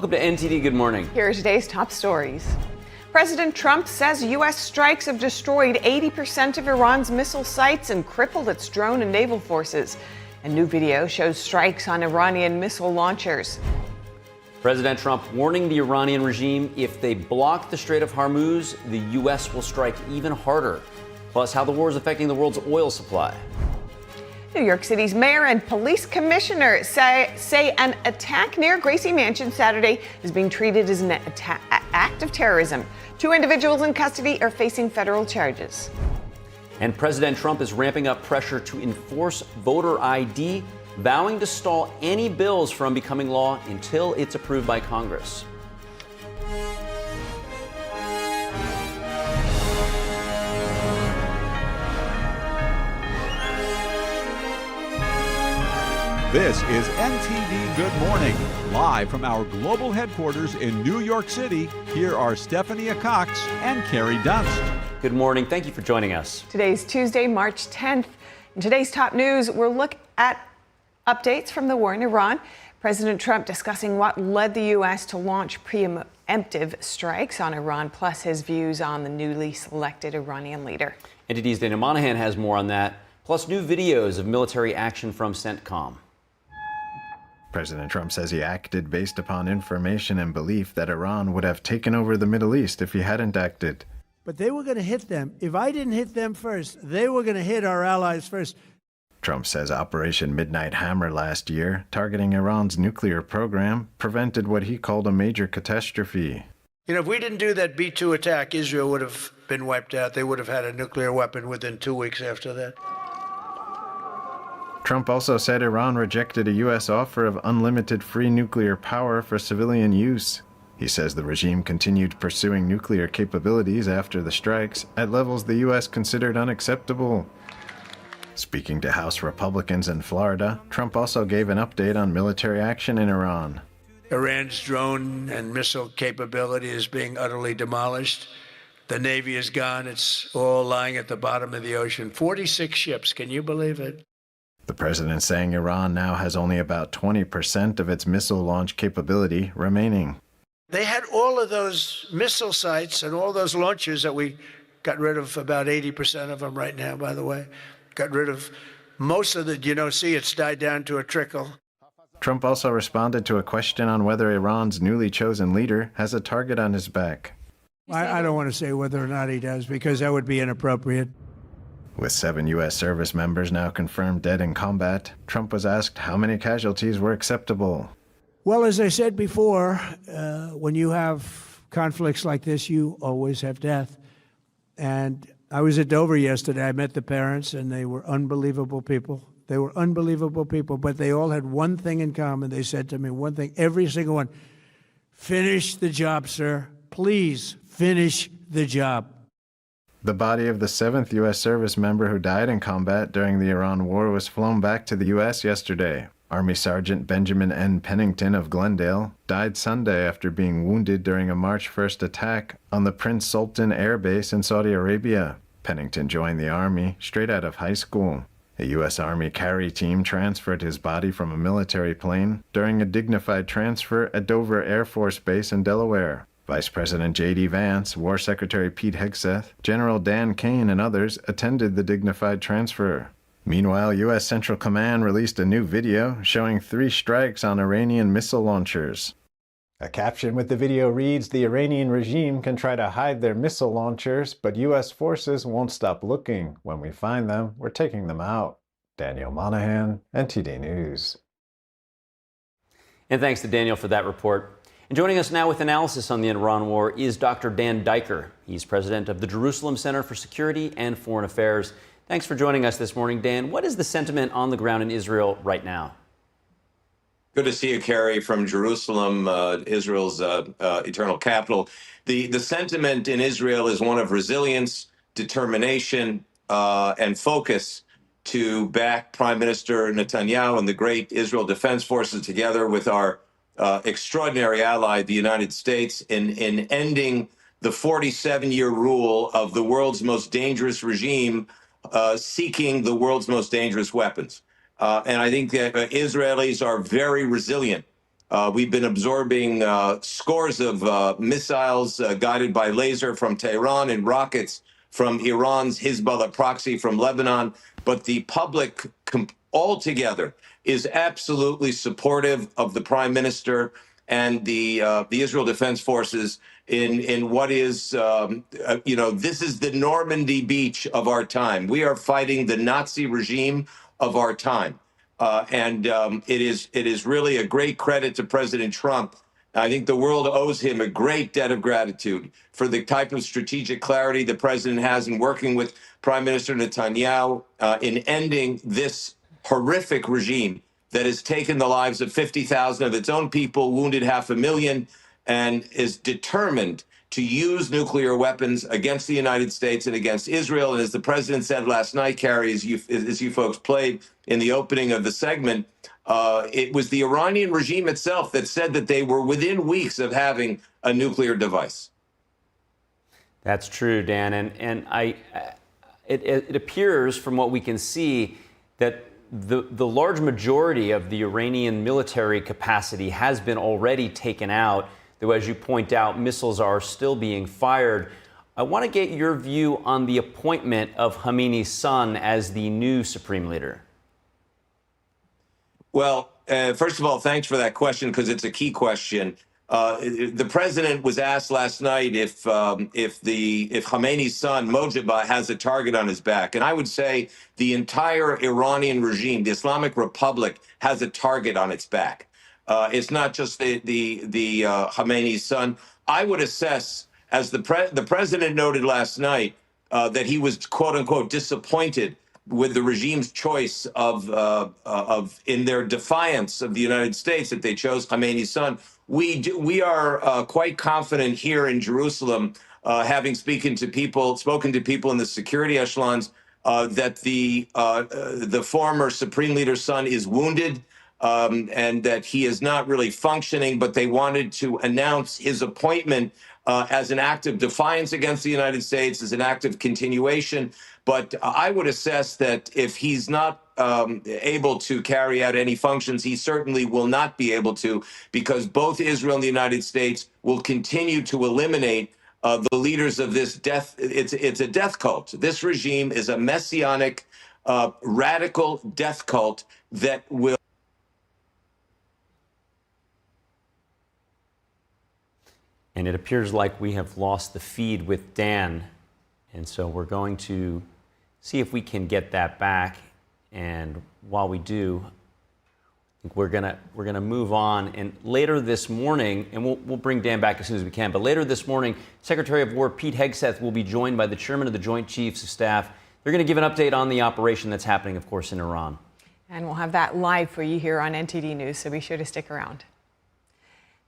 Welcome to NTD. Good morning. Here are today's top stories. President Trump says U.S. strikes have destroyed 80% of Iran's missile sites and crippled its drone and naval forces. A new video shows strikes on Iranian missile launchers. President Trump warning the Iranian regime if they block the Strait of Hormuz, the U.S. will strike even harder. Plus, how the war is affecting the world's oil supply. New York City's mayor and police commissioner say an attack near Gracie Mansion Saturday is being treated as an act of terrorism. 2 individuals in custody are facing federal charges. And President Trump is ramping up pressure to enforce voter ID, vowing to stall any bills from becoming law until it's approved by Congress. This is NTD Good Morning, live from our global headquarters in New York City. Here are Stephanie Cox and Carrie Dunst. Good morning. Thank you for joining us. Today's Tuesday, March 10th. In today's top news, we'll look at updates from the war in Iran. President Trump discussing what led the U.S. to launch preemptive strikes on Iran, plus his views on the newly selected Iranian leader. NTD's Daniel Monahan has more on that, plus new videos of military action from CENTCOM. President Trump says he acted based upon information and belief that Iran would have taken over the Middle East if he hadn't acted. But they were going to hit them. If I didn't hit them first, they were going to hit our allies first. Trump says Operation Midnight Hammer last year, targeting Iran's nuclear program, prevented what he called a major catastrophe. You know, if we didn't do that B-2 attack, Israel would have been wiped out. They would have had a nuclear weapon within 2 weeks after that. Trump also said Iran rejected a U.S. offer of unlimited free nuclear power for civilian use. He says the regime continued pursuing nuclear capabilities after the strikes at levels the U.S. considered unacceptable. Speaking to House Republicans in Florida, Trump also gave an update on military action in Iran. Iran's drone and missile capability is being utterly demolished. The Navy is gone. It's all lying at the bottom of the ocean. 46 ships. Can you believe it? The president saying Iran now has only about 20% of its missile launch capability remaining. They had all of those missile sites and all those launchers that we got rid of, about 80% of them right now, by the way. Got rid of most of the, see, it's died down to a trickle. Trump also responded to a question on whether Iran's newly chosen leader has a target on his back. I don't want to say whether or not he does, because that would be inappropriate. With 7 U.S. service members now confirmed dead in combat, Trump was asked how many casualties were acceptable. Well, as I said before, when you have conflicts like this, you always have death. And I was at Dover yesterday. I met the parents, and they were unbelievable people. They were unbelievable people, but they all had one thing in common. They said to me one thing, every single one: finish the job, sir. Please finish the job. The body of the 7th U.S. service member who died in combat during the Iran war was flown back to the U.S. yesterday. Army Sergeant Benjamin N. Pennington of Glendale died Sunday after being wounded during a March 1st attack on the Prince Sultan Air Base in Saudi Arabia. Pennington joined the Army straight out of high school. A U.S. Army carry team transferred his body from a military plane during a dignified transfer at Dover Air Force Base in Delaware. Vice President J.D. Vance, War Secretary Pete Hegseth, General Dan Kane, and others attended the dignified transfer. Meanwhile, U.S. Central Command released a new video showing 3 strikes on Iranian missile launchers. A caption with the video reads, "The Iranian regime can try to hide their missile launchers, but U.S. forces won't stop looking. When we find them, we're taking them out." Daniel Monahan, NTD News. And thanks to Daniel for that report. And joining us now with analysis on the Iran war is Dr. Dan Diker. He's president of the Jerusalem Center for Security and Foreign Affairs. Thanks for joining us this morning, Dan. What is the sentiment on the ground in Israel right now? Good to see you, Carrie, from Jerusalem, Israel's eternal capital. The sentiment in Israel is one of resilience, determination, and focus to back Prime Minister Netanyahu and the great Israel Defense Forces together with our extraordinary ally, the United States, in ending the 47-year rule of the world's most dangerous regime, seeking the world's most dangerous weapons. And I think that Israelis are very resilient We've been absorbing scores of missiles guided by laser from Tehran and rockets from Iran's Hezbollah proxy from Lebanon. But the public altogether is absolutely supportive of the prime minister and the Israel Defense Forces in what is, this is the Normandy beach of our time. We are fighting the Nazi regime of our time. It is really a great credit to President Trump. I think the world owes him a great debt of gratitude for the type of strategic clarity the president has in working with Prime Minister Netanyahu in ending this horrific regime that has taken the lives of 50,000 of its own people, wounded 500,000, and is determined to use nuclear weapons against the United States and against Israel. And as the president said last night, Carrie, as you folks played in the opening of the segment, it was the Iranian regime itself that said that they were within weeks of having a nuclear device. That's true, Dan. And it appears from what we can see that the large majority of the Iranian military capacity has been already taken out, though, as you point out, missiles are still being fired. I want to get your view on the appointment of Khamenei's son as the new supreme leader. Well, first of all, thanks for that question, because it's a key question. The president was asked last night if Khamenei's son, Mojtaba, has a target on his back. And I would say the entire Iranian regime, the Islamic Republic, has a target on its back. It's not just the Khamenei's son. I would assess, as the president noted last night, that he was, quote unquote, disappointed with the regime's choice of in their defiance of the United States that they chose Khamenei's son. We are quite confident here in Jerusalem, having spoken to people in the security echelons, that the former supreme leader's son is wounded, and that he is not really functioning. But they wanted to announce his appointment as an act of defiance against the United States, as an act of continuation. But I would assess that if he's not able to carry out any functions, he certainly will not be able to, because both Israel and the United States will continue to eliminate the leaders of this death. It's a death cult. This regime is a messianic, radical death cult that will. And it appears like we have lost the feed with Dan. And so we're going to see if we can get that back. And while we do, I think we're gonna move on. And later this morning, and we'll bring Dan back as soon as we can, but later this morning, Secretary of War Pete Hegseth will be joined by the chairman of the Joint Chiefs of Staff. They're going to give an update on the operation that's happening, of course, in Iran. And we'll have that live for you here on NTD News, so be sure to stick around.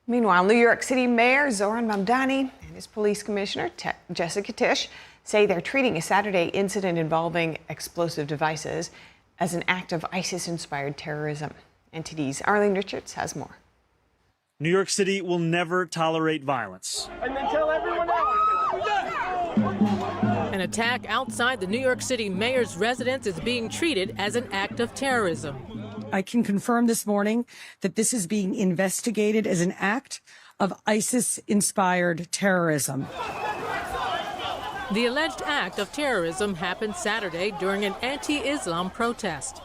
Meanwhile, New York City Mayor Zohran Mamdani and his police commissioner, Jessica Tisch, say they're treating a Saturday incident involving explosive devices as an act of ISIS-inspired terrorism. NTD's Arlene Richards has more. New York City will never tolerate violence. And then tell everyone else. An attack outside the New York City mayor's residence is being treated as an act of terrorism. I can confirm this morning that this is being investigated as an act of ISIS-inspired terrorism. The alleged act of terrorism happened Saturday during an anti-Islam protest.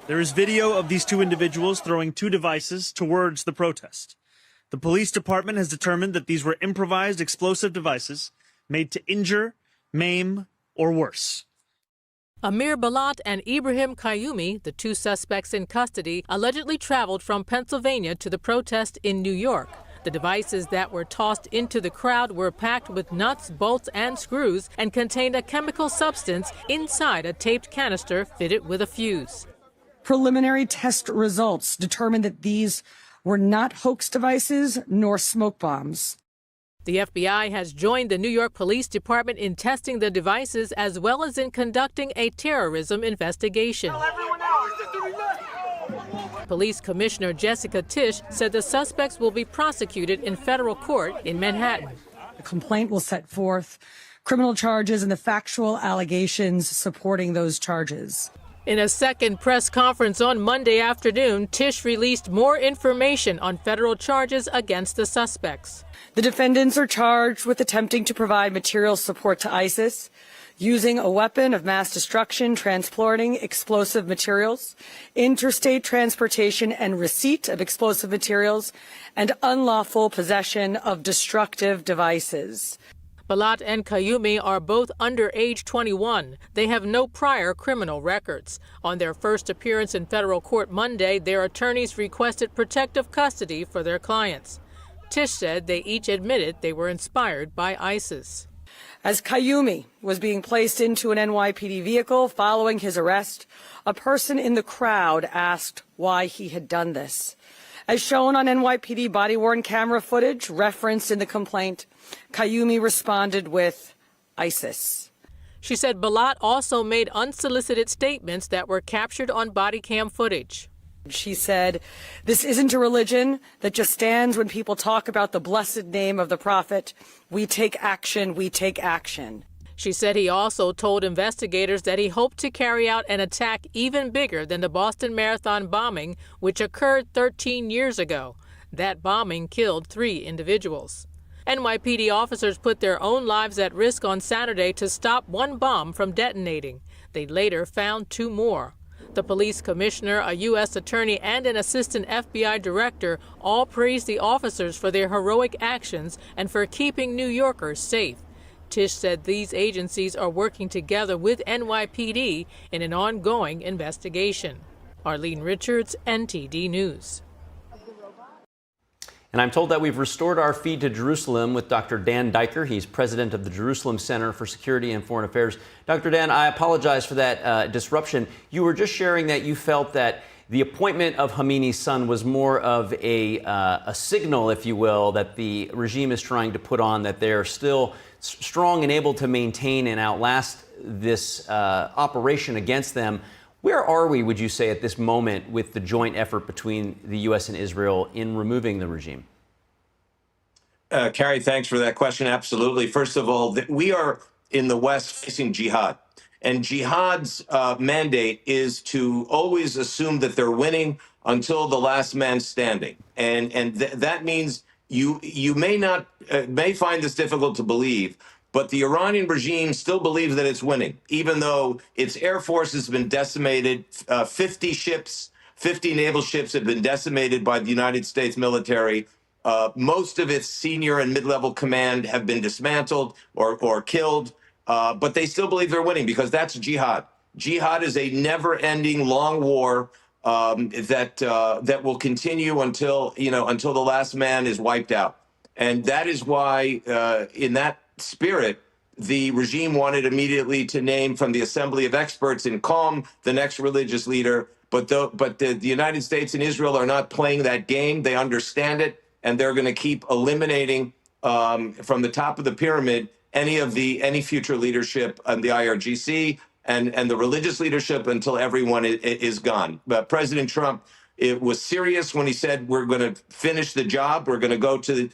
There is video of these two individuals throwing two devices towards the protest. The police department has determined that these were improvised explosive devices made to injure, maim, or worse. Amir Balat and Ibrahim Qayyumi, the two suspects in custody, allegedly traveled from Pennsylvania to the protest in New York. The devices that were tossed into the crowd were packed with nuts, bolts, and screws and contained a chemical substance inside a taped canister fitted with a fuse. Preliminary test results determined that these were not hoax devices nor smoke bombs. The FBI has joined the New York Police Department in testing the devices as well as in conducting a terrorism investigation. Police Commissioner Jessica Tisch said the suspects will be prosecuted in federal court in Manhattan. The complaint will set forth criminal charges and the factual allegations supporting those charges. In a second press conference on Monday afternoon, Tisch released more information on federal charges against the suspects. The defendants are charged with attempting to provide material support to ISIS, using a weapon of mass destruction, transporting explosive materials, interstate transportation and receipt of explosive materials, and unlawful possession of destructive devices. Balat and Kayumi are both under age 21. They have no prior criminal records. On their first appearance in federal court Monday, their attorneys requested protective custody for their clients. Tisch said they each admitted they were inspired by ISIS. As Kayumi was being placed into an NYPD vehicle following his arrest, a person in the crowd asked why he had done this. As shown on NYPD body-worn camera footage referenced in the complaint, Kayumi responded with ISIS. She said Balat also made unsolicited statements that were captured on body cam footage. She said, "This isn't a religion that just stands when people talk about the blessed name of the prophet. We take action, we take action." She said he also told investigators that he hoped to carry out an attack even bigger than the Boston Marathon bombing, which occurred 13 years ago. That bombing killed 3 individuals. NYPD officers put their own lives at risk on Saturday to stop one bomb from detonating. They later found 2 more. The police commissioner, a U.S. attorney, and an assistant FBI director all praised the officers for their heroic actions and for keeping New Yorkers safe. Tisch said these agencies are working together with NYPD in an ongoing investigation. Arlene Richards, NTD News. And I'm told that we've restored our feed to Jerusalem with Dr. Dan Diker. He's president of the Jerusalem Center for Security and Foreign Affairs. Dr. Dan, I apologize for that disruption. You were just sharing that you felt that the appointment of Khamenei's son was more of a signal, if you will, that the regime is trying to put on, that they're still strong and able to maintain and outlast this operation against them. Where are we, would you say, at this moment with the joint effort between the U.S. and Israel in removing the regime? Carrie, thanks for that question. Absolutely. First of all, we are in the West facing jihad. And jihad's mandate is to always assume that they're winning until the last man standing. And that means you may find this difficult to believe, but the Iranian regime still believes that it's winning, even though its air force has been decimated. 50 ships, 50 naval ships have been decimated by the United States military. Most of its senior and mid-level command have been dismantled or killed, but they still believe they're winning because that's jihad. Jihad is a never-ending long war that will continue until the last man is wiped out, and that is why, in that spirit, the regime wanted immediately to name from the Assembly of Experts in Qom the next religious leader. But the United States and Israel are not playing that game. They understand it, and they're going to keep eliminating from the top of the pyramid any future leadership on the IRGC and the religious leadership until everyone is gone. But President Trump, it was serious when he said we're going to finish the job. We're going to go to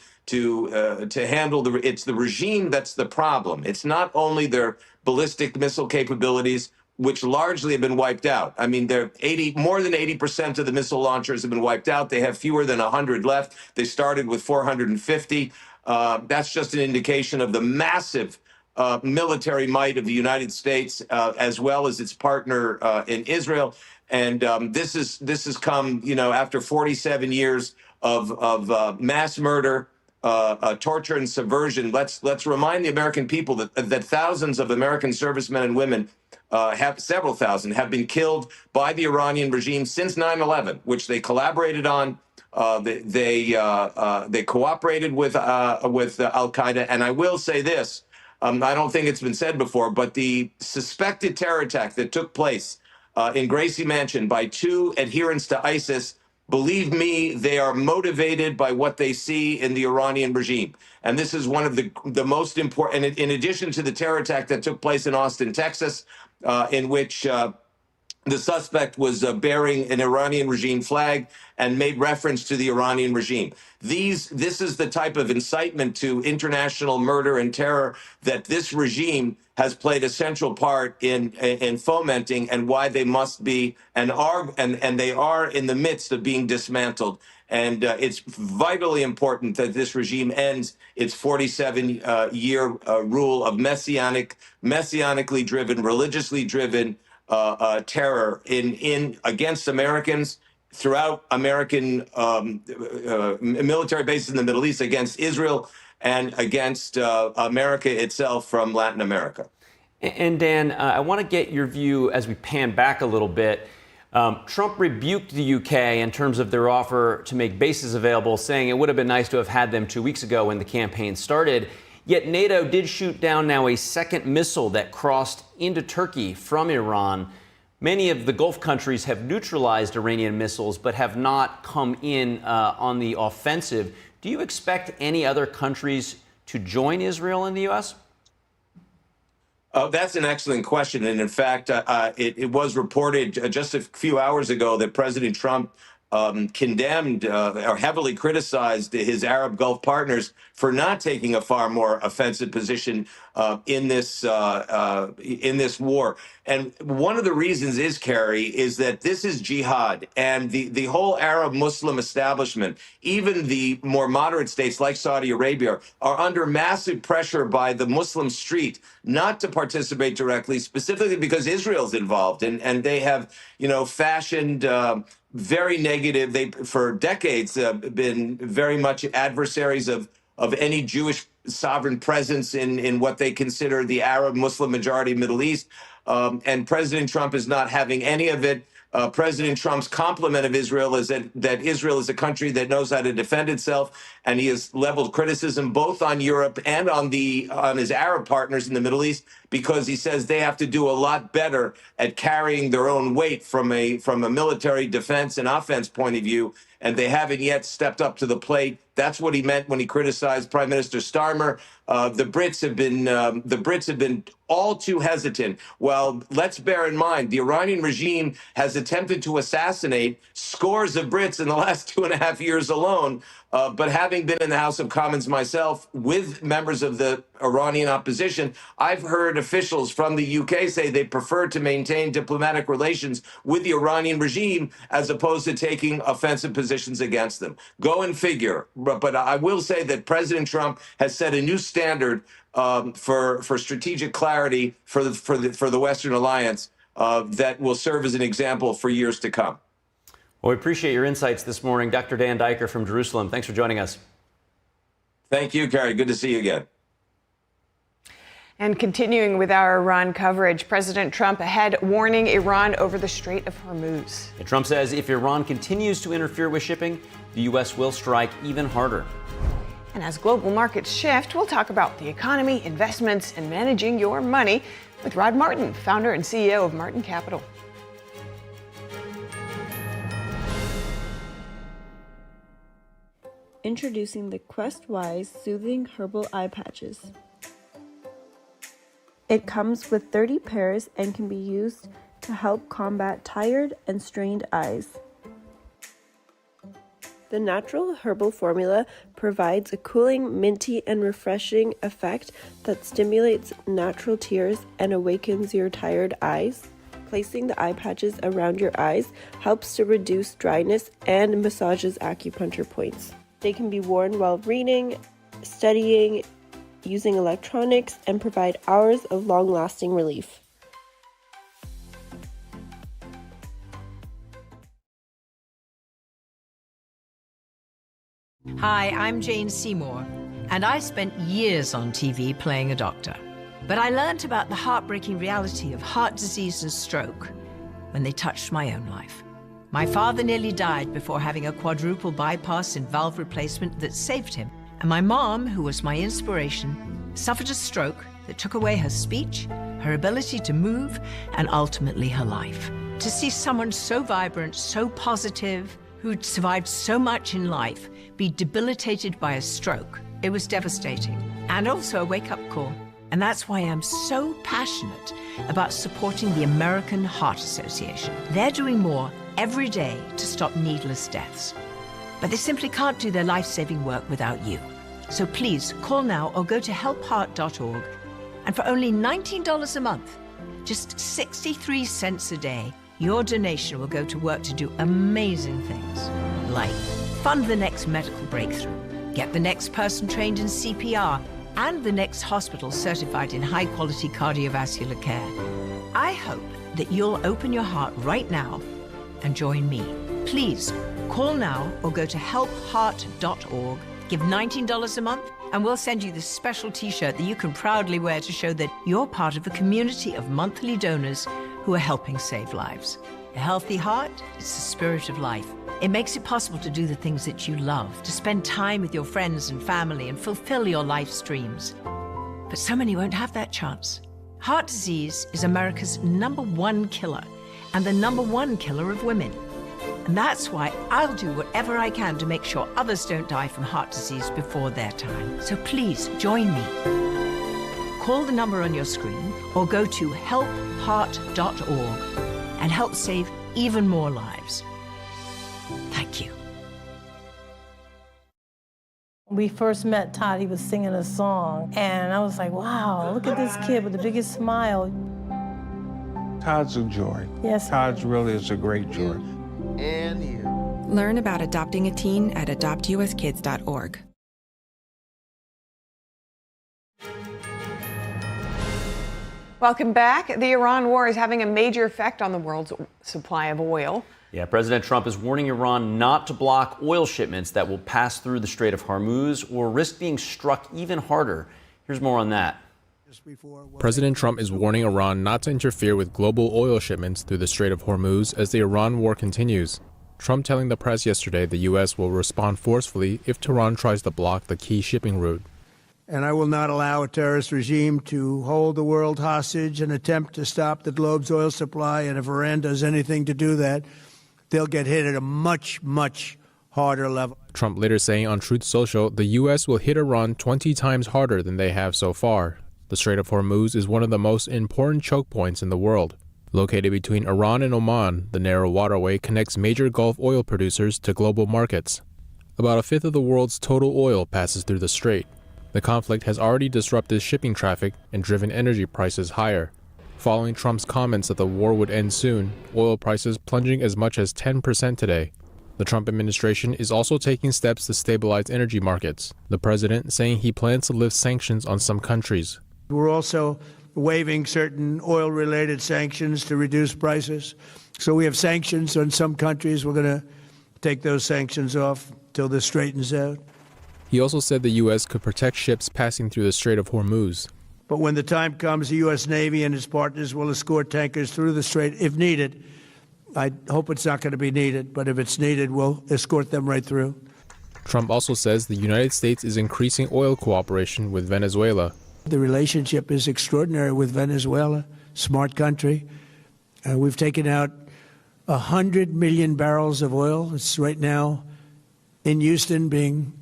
handle it's the regime that's the problem. It's not only their ballistic missile capabilities, which largely have been wiped out. I mean, more than 80% of the missile launchers have been wiped out. They have fewer than 100 left. They started with 450. That's just an indication of the massive military might of the United States, as well as its partner in Israel. And this has come, after 47 years of mass murder, torture, and subversion. Let's remind the American people that thousands of American servicemen and women, several thousand, have been killed by the Iranian regime since 9/11, which they collaborated on. They cooperated with Al Qaeda. And I will say this: I don't think it's been said before, but the suspected terror attack that took place in Gracie Mansion by 2 adherents to ISIS, believe me, they are motivated by what they see in the Iranian regime. And this is one of the most important, in addition to the terror attack that took place in Austin, Texas, in which The suspect was bearing an Iranian regime flag and made reference to the Iranian regime. This is the type of incitement to international murder and terror that this regime has played a central part in fomenting, and why they must be and they are in the midst of being dismantled. And it's vitally important that this regime ends its 47-year rule of messianically driven, religiously driven terror against Americans throughout American military bases in the Middle East, against Israel, and against America itself from Latin America. And Dan, I want to get your view as we pan back a little bit. Trump rebuked the UK in terms of their offer to make bases available, saying it would have been nice to have had them 2 weeks ago when the campaign started. Yet NATO did shoot down now a second missile that crossed into Turkey from Iran. Many of the Gulf countries have neutralized Iranian missiles but have not come in on the offensive. Do you expect any other countries to join Israel in the U.S.? That's an excellent question. And in fact, it was reported just a few hours ago that President Trump condemned or heavily criticized his Arab Gulf partners for not taking a far more offensive position in this war. And one of the reasons is, Kerry, is that this is jihad, and the whole Arab Muslim establishment, even the more moderate states like Saudi Arabia, are under massive pressure by the Muslim street not to participate directly, specifically because Israel's involved, and they have, fashioned very negative. They, for decades, been very much adversaries of any Jewish sovereign presence in what they consider the Arab Muslim majority Middle East. And President Trump is not having any of it. President Trump's compliment of Israel is that Israel is a country that knows how to defend itself, and he has leveled criticism both on Europe and on his Arab partners in the Middle East, because he says they have to do a lot better at carrying their own weight from a military defense and offense point of view, and they haven't yet stepped up to the plate. That's what he meant when he criticized Prime Minister Starmer. The Brits have been all too hesitant. Well, let's bear in mind, the Iranian regime has attempted to assassinate scores of Brits in the last 2.5 years alone. But having been in the House of Commons myself with members of the Iranian opposition, I've heard officials from the UK say they prefer to maintain diplomatic relations with the Iranian regime as opposed to taking offensive positions against them. Go and figure. But I will say that President Trump has set a new standard for strategic clarity for the Western alliance that will serve as an example for years to come. Well, we appreciate your insights this morning. Dr. Dan Diker from Jerusalem, thanks for joining us. Thank you, Kerry. Good to see you again. And continuing with our Iran coverage, President Trump ahead warning Iran over the Strait of Hormuz. And Trump says if Iran continues to interfere with shipping, the U.S. will strike even harder. And as global markets shift, we'll talk about the economy, investments, and managing your money with Rod Martin, founder and CEO of Martin Capital. Introducing the Quest-Wise Soothing Herbal Eye Patches. It comes with 30 pairs and can be used to help combat tired and strained eyes. The natural herbal formula provides a cooling, minty, and refreshing effect that stimulates natural tears and awakens your tired eyes. Placing the eye patches around your eyes helps to reduce dryness and massages acupuncture points. They can be worn while reading, studying, using electronics, and provide hours of long-lasting relief. Hi, I'm Jane Seymour, and I spent years on TV playing a doctor. But I learned about the heartbreaking reality of heart disease and stroke when they touched my own life. My father nearly died before having a quadruple bypass and valve replacement that saved him. And my mom, who was my inspiration, suffered a stroke that took away her speech, her ability to move, and ultimately her life. To see someone so vibrant, so positive, who'd survived so much in life, be debilitated by a stroke, it was devastating. And also a wake-up call. And that's why I'm so passionate about supporting the American Heart Association. They're doing more every day to stop needless deaths. But they simply can't do their life-saving work without you. So please call now or go to helpheart.org. And for only $19 a month, just 63 cents a day, your donation will go to work to do amazing things, like fund the next medical breakthrough, get the next person trained in CPR, and the next hospital certified in high-quality cardiovascular care. I hope that you'll open your heart right now and join me. Please call now or go to helpheart.org. Give $19 a month, and we'll send you this special T-shirt that you can proudly wear to show that you're part of a community of monthly donors who are helping save lives. A healthy heart is the spirit of life. It makes it possible to do the things that you love, to spend time with your friends and family and fulfill your life's dreams. But so many won't have that chance. Heart disease is America's #1 killer and the #1 killer of women. And that's why I'll do whatever I can to make sure others don't die from heart disease before their time. So please join me. Call the number on your screen or go to helpheart.org and help save even more lives. Thank you. When we first met Todd, he was singing a song, and I was like, wow, look at this kid with the biggest smile. Todd's a joy. Yes. Todd's really is a great joy. And you. Learn about adopting a teen at adoptuskids.org. Welcome back. The Iran war is having a major effect on the world's supply of oil. Yeah, President Trump is warning Iran not to block oil shipments that will pass through the Strait of Hormuz or risk being struck even harder. Here's more on that. President Trump is warning Iran not to interfere with global oil shipments through the Strait of Hormuz as the Iran war continues. Trump telling the press yesterday the U.S. will respond forcefully if Tehran tries to block the key shipping route. And I will not allow a terrorist regime to hold the world hostage and attempt to stop the globe's oil supply. And if Iran does anything to do that, they'll get hit at a much, much harder level. Trump later saying on Truth Social, the U.S. will hit Iran 20 times harder than they have so far. The Strait of Hormuz is one of the most important choke points in the world. Located between Iran and Oman, the narrow waterway connects major Gulf oil producers to global markets. About a fifth of the world's total oil passes through the strait. The conflict has already disrupted shipping traffic and driven energy prices higher. Following Trump's comments that the war would end soon, oil prices plunging as much as 10% today. The Trump administration is also taking steps to stabilize energy markets, the president saying he plans to lift sanctions on some countries. We're also waiving certain oil-related sanctions to reduce prices. So we have sanctions on some countries. We're going to take those sanctions off till this straightens out. He also said the U.S. could protect ships passing through the Strait of Hormuz. But when the time comes, the U.S. Navy and its partners will escort tankers through the strait if needed. I hope it's not going to be needed, but if it's needed, we'll escort them right through. Trump also says the United States is increasing oil cooperation with Venezuela. The relationship is extraordinary with Venezuela, smart country. We've taken out 100 million barrels of oil. It's right now in Houston being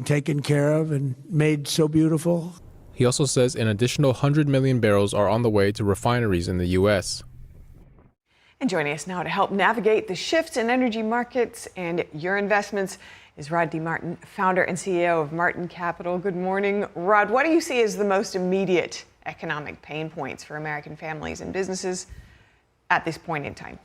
taken care of and made so beautiful. He also says an additional 100 million barrels are on the way to refineries in the U.S. And joining us now to help navigate the shifts in energy markets and your investments is Rod D. Martin, founder and CEO of Martin Capital. Good morning, Rod. What do you see as the most immediate economic pain points for American families and businesses at this point in time?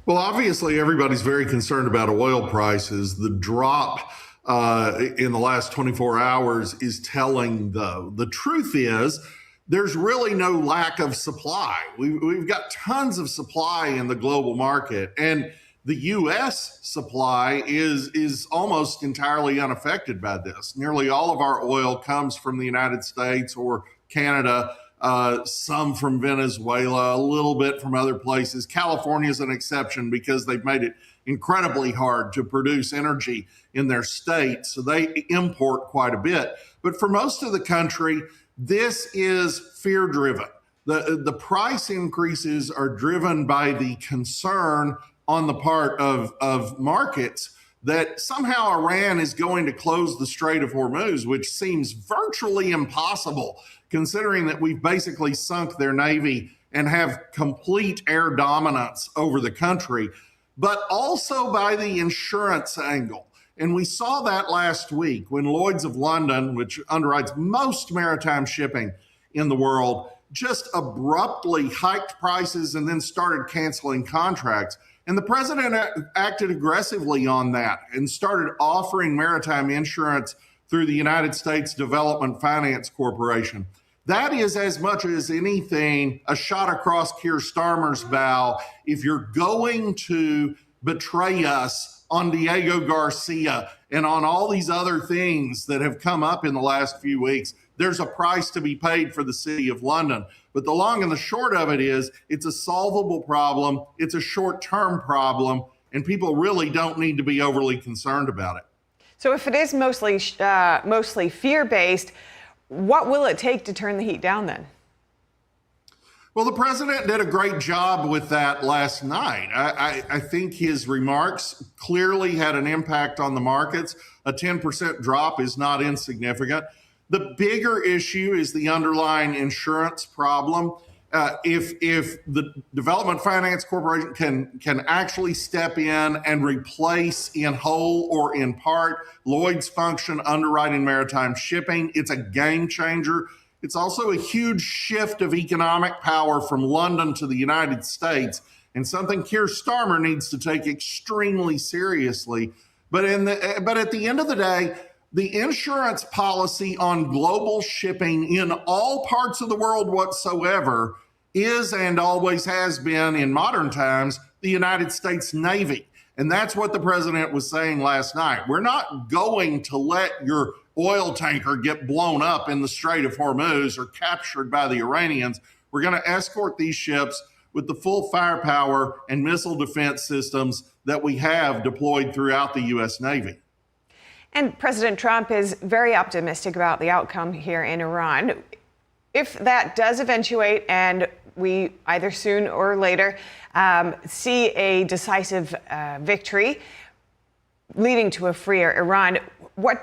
Well, obviously, everybody's very concerned about oil prices. The drop in the last 24 hours is telling, though. The truth is, there's really no lack of supply. We've got tons of supply in the global market, and the U.S. supply is almost entirely unaffected by this. Nearly all of our oil comes from the United States or Canada, some from Venezuela, a little bit from other places. California is an exception because they've made it incredibly hard to produce energy in their state, so they import quite a bit. But for most of the country, this is fear-driven. The price increases are driven by the concern on the part of markets that somehow Iran is going to close the Strait of Hormuz, which seems virtually impossible, considering that we've basically sunk their navy and have complete air dominance over the country, but also by the insurance angle. And we saw that last week when Lloyd's of London, which underwrites most maritime shipping in the world, just abruptly hiked prices and then started canceling contracts. And the president acted aggressively on that and started offering maritime insurance through the United States Development Finance Corporation. That is, as much as anything, a shot across Keir Starmer's bow. If you're going to betray us on Diego Garcia and on all these other things that have come up in the last few weeks, there's a price to be paid for the City of London. But the long and the short of it is, it's a solvable problem. It's a short-term problem, and people really don't need to be overly concerned about it. So if it is mostly fear-based, what will it take to turn the heat down then? Well, the president did a great job with that last night. I think his remarks clearly had an impact on the markets. A 10% drop is not insignificant. The bigger issue is the underlying insurance problem. If the Development Finance Corporation can actually step in and replace in whole or in part Lloyd's function underwriting maritime shipping, it's a game changer. It's also a huge shift of economic power from London to the United States, and something Keir Starmer needs to take extremely seriously. But at the end of the day, the insurance policy on global shipping in all parts of the world whatsoever is and always has been in modern times the United States Navy. And that's what the president was saying last night. We're not going to let your oil tanker get blown up in the Strait of Hormuz or captured by the Iranians. We're going to escort these ships with the full firepower and missile defense systems that we have deployed throughout the U.S. Navy. And President Trump is very optimistic about the outcome here in Iran. If that does eventuate and we either soon or later see a decisive victory leading to a freer Iran,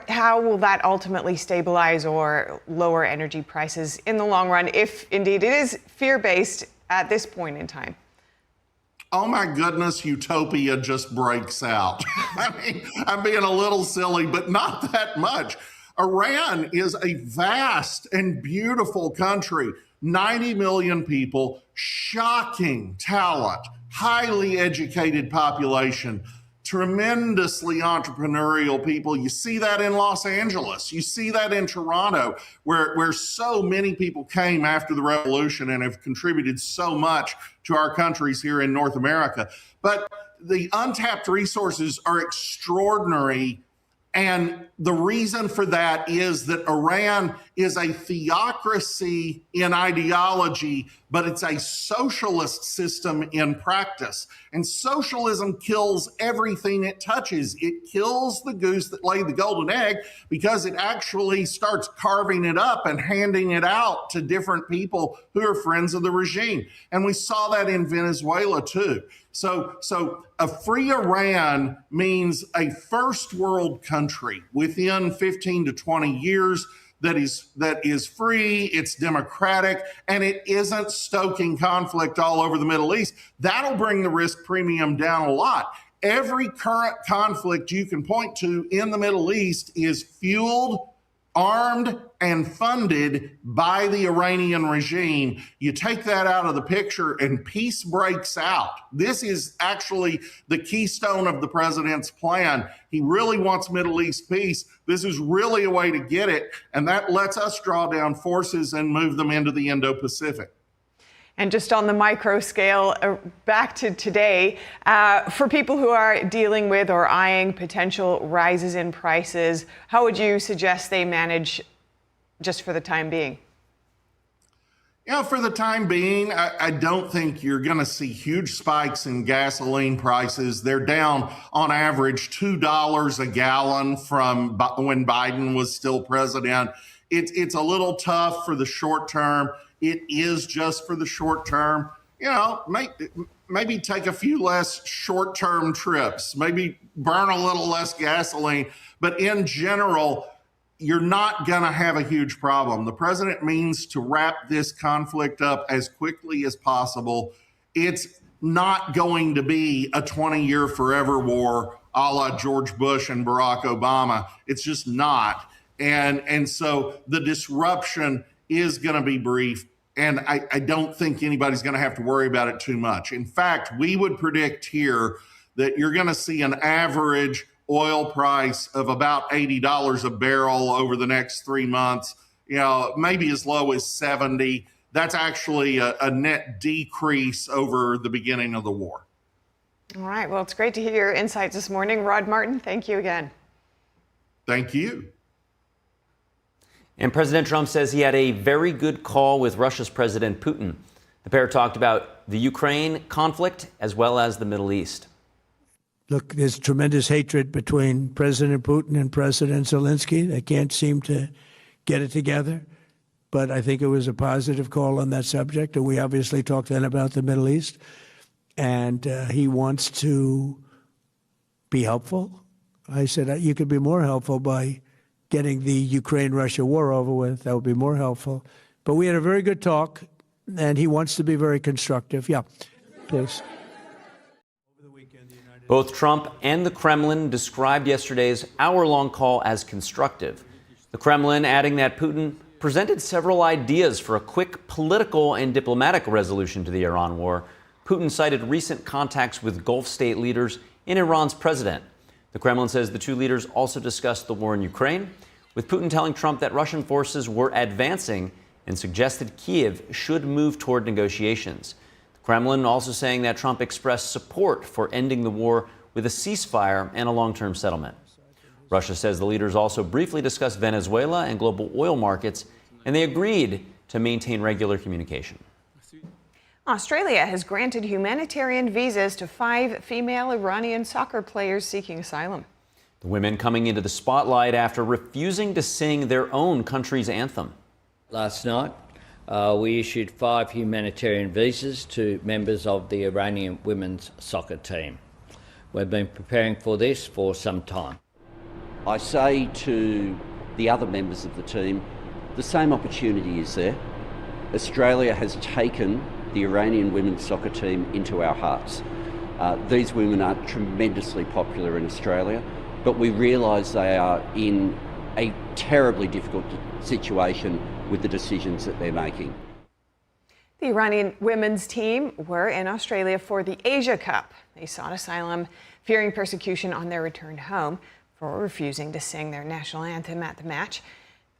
how will that ultimately stabilize or lower energy prices in the long run, if indeed it is fear-based at this point in time? Oh my goodness, utopia just breaks out. I mean, I'm being a little silly, but not that much. Iran is a vast and beautiful country, 90 million people, shocking talent, highly educated population, tremendously entrepreneurial people. You see that in Los Angeles. You see that in Toronto, where so many people came after the revolution and have contributed so much to our countries here in North America. But the untapped resources are extraordinary. And the reason for that is that Iran is a theocracy in ideology, but it's a socialist system in practice. And socialism kills everything it touches. It kills the goose that laid the golden egg because it actually starts carving it up and handing it out to different people who are friends of the regime. And we saw that in Venezuela too. So a free Iran means a first world country within 15 to 20 years that is free, it's democratic, and it isn't stoking conflict all over the Middle East. That'll bring the risk premium down a lot. Every current conflict you can point to in the Middle East is fueled, armed, and funded by the Iranian regime. You take that out of the picture and peace breaks out. This is actually the keystone of the president's plan. He really wants Middle East peace. This is really a way to get it, and that lets us draw down forces and move them into the Indo-Pacific. And just on the micro scale, back to today, for people who are dealing with or eyeing potential rises in prices, how would you suggest they manage just for the time being? Yeah, for the time being, I don't think you're going to see huge spikes in gasoline prices. They're down on average $2 a gallon from when Biden was still president. It's a little tough for the short term. It is just for the short term. You know, maybe take a few less short-term trips, maybe burn a little less gasoline. But in general, you're not going to have a huge problem. The president means to wrap this conflict up as quickly as possible. It's not going to be a 20-year forever war a la George Bush and Barack Obama. It's just not. And so the disruption is going to be brief. And I don't think anybody's going to have to worry about it too much. In fact, we would predict here that you're going to see an average oil price of about $80 a barrel over the next 3 months, maybe as low as 70. That's actually a net decrease over the beginning of the war. All right. Well, it's great to hear your insights this morning. Rod Martin, thank you again. Thank you. And President Trump says he had a very good call with Russia's President Putin. The pair talked about the Ukraine conflict as well as the Middle East. Look, there's tremendous hatred between President Putin and President Zelensky. They can't seem to get it together. But I think it was a positive call on that subject. And we obviously talked then about the Middle East. And he wants to be helpful. I said, you could be more helpful by getting the Ukraine-Russia war over with. That would be more helpful. But we had a very good talk, and he wants to be very constructive. Yeah, please. Both Trump and the Kremlin described yesterday's hour-long call as constructive. The Kremlin adding that Putin presented several ideas for a quick political and diplomatic resolution to the Iran war. Putin cited recent contacts with Gulf state leaders and Iran's president. The Kremlin says the two leaders also discussed the war in Ukraine, with Putin telling Trump that Russian forces were advancing and suggested Kiev should move toward negotiations. The Kremlin also saying that Trump expressed support for ending the war with a ceasefire and a long-term settlement. Russia says the leaders also briefly discussed Venezuela and global oil markets, and they agreed to maintain regular communication. Australia has granted humanitarian visas to 5 female Iranian soccer players seeking asylum. The women coming into the spotlight after refusing to sing their own country's anthem. Last night, we issued 5 humanitarian visas to members of the Iranian women's soccer team. We've been preparing for this for some time. I say to the other members of the team, the same opportunity is there. Australia has taken the Iranian women's soccer team into our hearts. These women are tremendously popular in Australia, but we realise they are in a terribly difficult situation with the decisions that they're making. The Iranian women's team were in Australia for the Asia Cup. They sought asylum, fearing persecution on their return home for refusing to sing their national anthem at the match.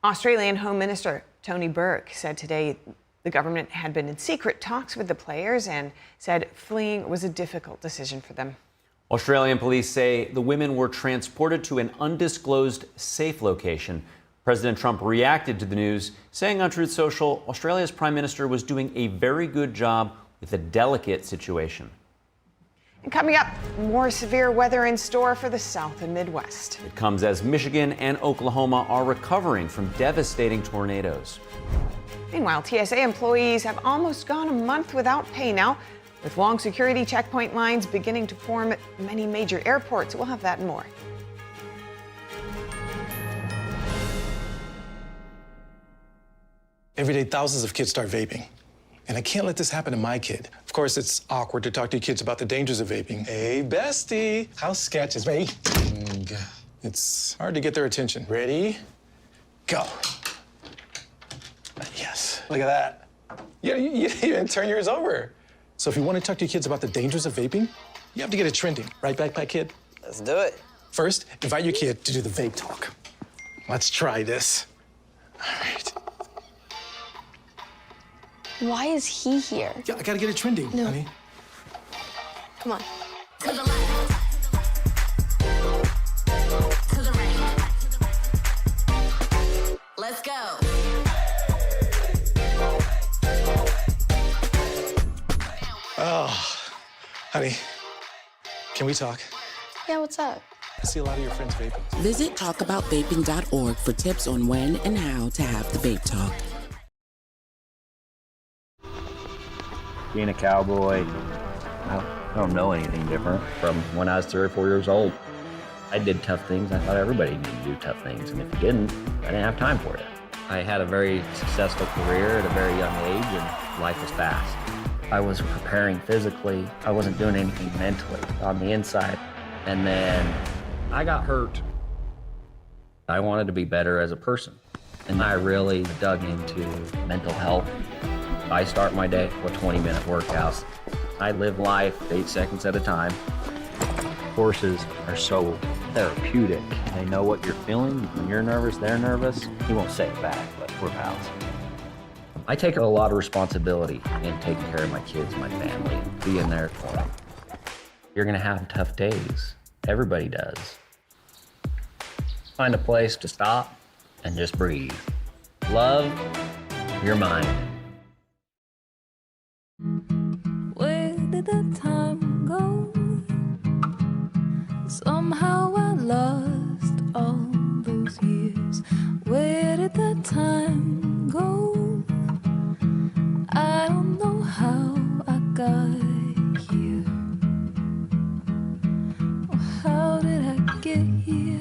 Australian Home Minister Tony Burke said today the government had been in secret talks with the players and said fleeing was a difficult decision for them. Australian police say the women were transported to an undisclosed safe location. President Trump reacted to the news, saying on Truth Social, Australia's Prime Minister was doing a very good job with a delicate situation. And coming up, more severe weather in store for the South and Midwest. It comes as Michigan and Oklahoma are recovering from devastating tornadoes. Meanwhile, TSA employees have almost gone a month without pay now, with long security checkpoint lines beginning to form at many major airports. We'll have that and more. Every day, thousands of kids start vaping. And I can't let this happen to my kid. Of course, it's awkward to talk to your kids about the dangers of vaping. Hey, bestie, how sketch is me? It's hard to get their attention. Ready? Go. Yes, look at that. You didn't even turn yours over. So if you want to talk to your kids about the dangers of vaping, you have to get it trending. Right, backpack kid? Let's do it. First, invite your kid to do the vape talk. Let's try this. All right. Why is he here? Yeah, I gotta get it trending, honey. Come on. To the left. To the right. Let's go. Oh, honey, can we talk? Yeah, what's up? I see a lot of your friends vaping. Visit talkaboutvaping.org for tips on when and how to have the vape talk. Being a cowboy, I don't know anything different from when I was 3 or 4 years old. I did tough things. I thought everybody needed to do tough things, and if you didn't, I didn't have time for it. I had a very successful career at a very young age, and life was fast. I was preparing physically. I wasn't doing anything mentally on the inside. And then I got hurt. I wanted to be better as a person, and I really dug into mental health. I start my day with 20-minute workouts. I live life 8 seconds at a time. Horses are so therapeutic. They know what you're feeling. When you're nervous, they're nervous. You won't say it back, but we're pals. I take a lot of responsibility in taking care of my kids, my family, being there for them. You're gonna have tough days. Everybody does. Find a place to stop and just breathe. Love your mind. Where did the time go? Somehow I lost all those years. Where did the time go? I don't know how I got here. Or how did I get here?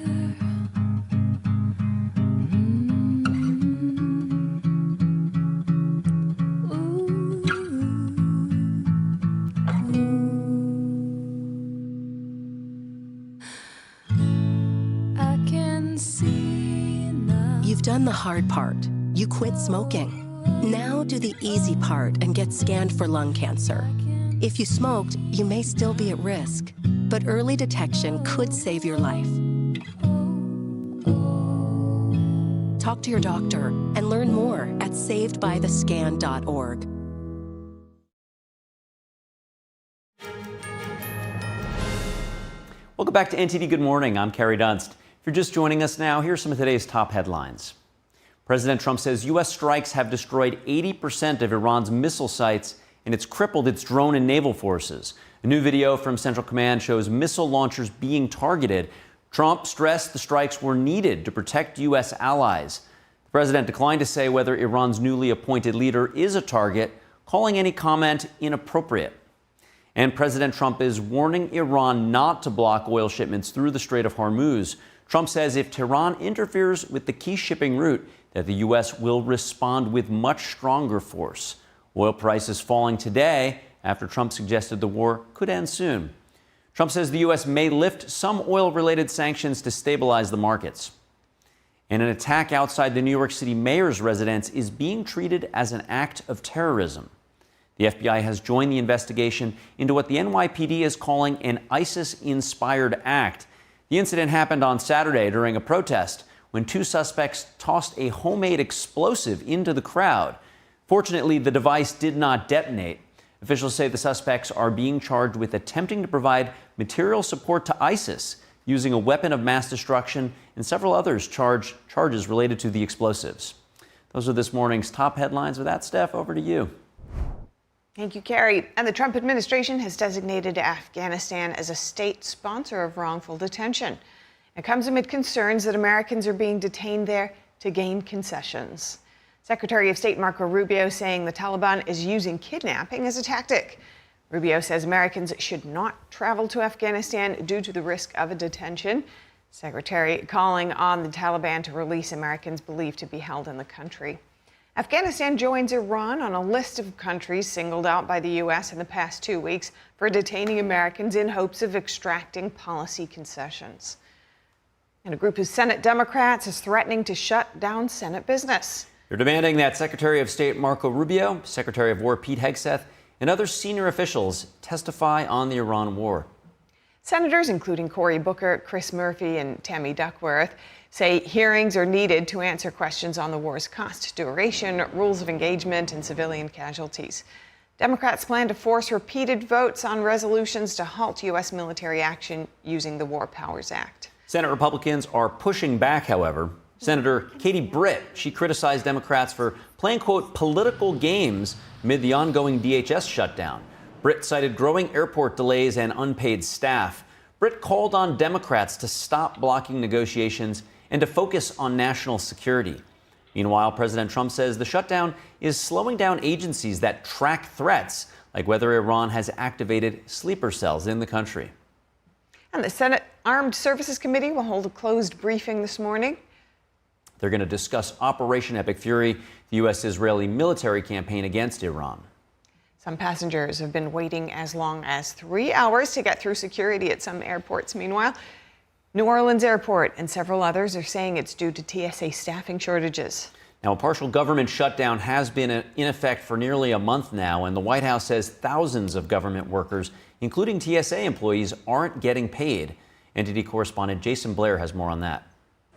You've done the hard part. You quit smoking. Now do the easy part and get scanned for lung cancer. If you smoked, you may still be at risk, but early detection could save your life. Talk to your doctor and learn more at savedbythescan.org. Welcome back to NTD Good Morning. I'm Kerry Dunst. If you're just joining us now, here's some of today's top headlines. President Trump says U.S. strikes have destroyed 80% of Iran's missile sites, and it's crippled its drone and naval forces. A new video from Central Command shows missile launchers being targeted. Trump stressed the strikes were needed to protect U.S. allies. The president declined to say whether Iran's newly appointed leader is a target, calling any comment inappropriate. And President Trump is warning Iran not to block oil shipments through the Strait of Hormuz. Trump says if Tehran interferes with the key shipping route, that the U.S. will respond with much stronger force. Oil prices falling today after Trump suggested the war could end soon. Trump says the U.S. may lift some oil-related sanctions to stabilize the markets. And an attack outside the New York City mayor's residence is being treated as an act of terrorism. The FBI has joined the investigation into what the NYPD is calling an ISIS-inspired act. The incident happened on Saturday during a protest when 2 suspects tossed a homemade explosive into the crowd. Fortunately, the device did not detonate. Officials say the suspects are being charged with attempting to provide material support to ISIS, using a weapon of mass destruction, and several others charges related to the explosives. Those are this morning's top headlines. With that, Steph, over to you. Thank you, Carrie. And the Trump administration has designated Afghanistan as a state sponsor of wrongful detention. It comes amid concerns that Americans are being detained there to gain concessions. Secretary of State Marco Rubio saying the Taliban is using kidnapping as a tactic. Rubio says Americans should not travel to Afghanistan due to the risk of a detention. Secretary calling on the Taliban to release Americans believed to be held in the country. Afghanistan joins Iran on a list of countries singled out by the U.S. in the past 2 weeks for detaining Americans in hopes of extracting policy concessions. And a group of Senate Democrats is threatening to shut down Senate business. They're demanding that Secretary of State Marco Rubio, Secretary of War Pete Hegseth, and other senior officials testify on the Iran war. Senators, including Cory Booker, Chris Murphy, and Tammy Duckworth, say hearings are needed to answer questions on the war's cost, duration, rules of engagement, and civilian casualties. Democrats plan to force repeated votes on resolutions to halt U.S. military action using the War Powers Act. Senate Republicans are pushing back, however. Senator Katie Britt, she criticized Democrats for playing, quote, political games amid the ongoing DHS shutdown. Britt cited growing airport delays and unpaid staff. Britt called on Democrats to stop blocking negotiations and to focus on national security. Meanwhile, President Trump says the shutdown is slowing down agencies that track threats, like whether Iran has activated sleeper cells in the country. And the Senate Armed Services Committee will hold a closed briefing this morning. They're going to discuss Operation Epic Fury, the U.S.-Israeli military campaign against Iran. Some passengers have been waiting as long as 3 hours to get through security at some airports. Meanwhile, New Orleans Airport and several others are saying it's due to TSA staffing shortages. Now, a partial government shutdown has been in effect for nearly a month now, and the White House says thousands of government workers, including TSA employees, aren't getting paid. NTD correspondent Jason Blair has more on that.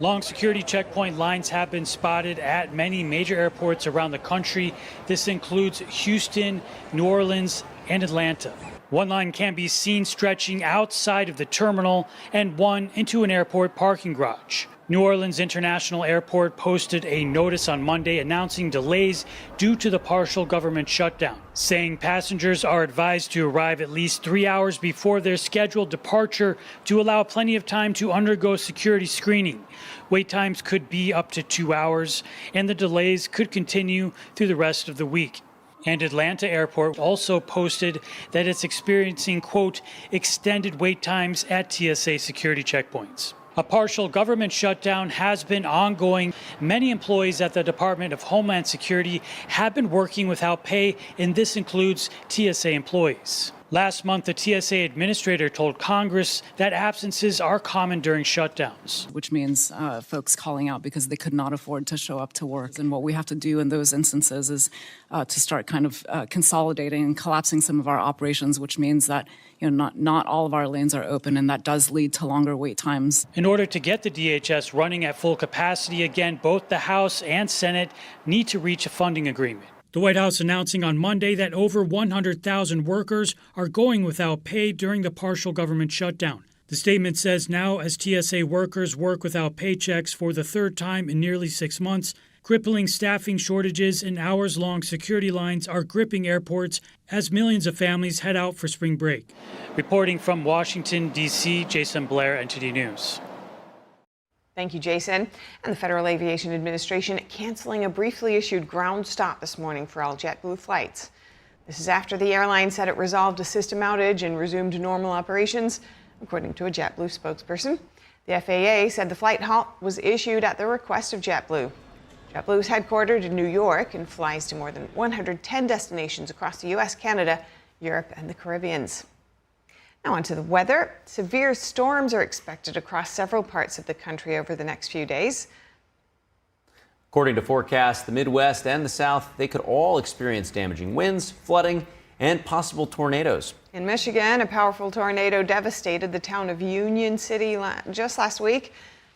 Long security checkpoint lines have been spotted at many major airports around the country. This includes Houston, New Orleans, and Atlanta. One line can be seen stretching outside of the terminal and one into an airport parking garage. New Orleans International Airport posted a notice on Monday announcing delays due to the partial government shutdown, saying passengers are advised to arrive at least 3 hours before their scheduled departure to allow plenty of time to undergo security screening. Wait times could be up to 2 hours, and the delays could continue through the rest of the week. And Atlanta Airport also posted that it's experiencing, quote, extended wait times at TSA security checkpoints. A partial government shutdown has been ongoing. Many employees at the Department of Homeland Security have been working without pay, and this includes TSA employees. Last month, the TSA administrator told Congress that absences are common during shutdowns. Which means folks calling out because they could not afford to show up to work. And what we have to do in those instances is to start kind of consolidating and collapsing some of our operations, which means that not all of our lanes are open, and that does lead to longer wait times. In order to get the DHS running at full capacity again, both the House and Senate need to reach a funding agreement. The White House announcing on Monday that over 100,000 workers are going without pay during the partial government shutdown. The statement says now, as TSA workers work without paychecks for the third time in nearly 6 months, crippling staffing shortages and hours-long security lines are gripping airports as millions of families head out for spring break. Reporting from Washington, D.C., Jason Blair, NTD News. Thank you, Jason. And the Federal Aviation Administration canceling a briefly issued ground stop this morning for all JetBlue flights. This is after the airline said it resolved a system outage and resumed normal operations, according to a JetBlue spokesperson. The FAA said the flight halt was issued at the request of JetBlue. JetBlue is headquartered in New York and flies to more than 110 destinations across the U.S., Canada, Europe, and the Caribbean. Now on to the weather. Severe storms are expected across several parts of the country over the next few days. According to forecasts, the Midwest and the South, they could all experience damaging winds, flooding, and possible tornadoes. In Michigan, a powerful tornado devastated the town of Union City just last week.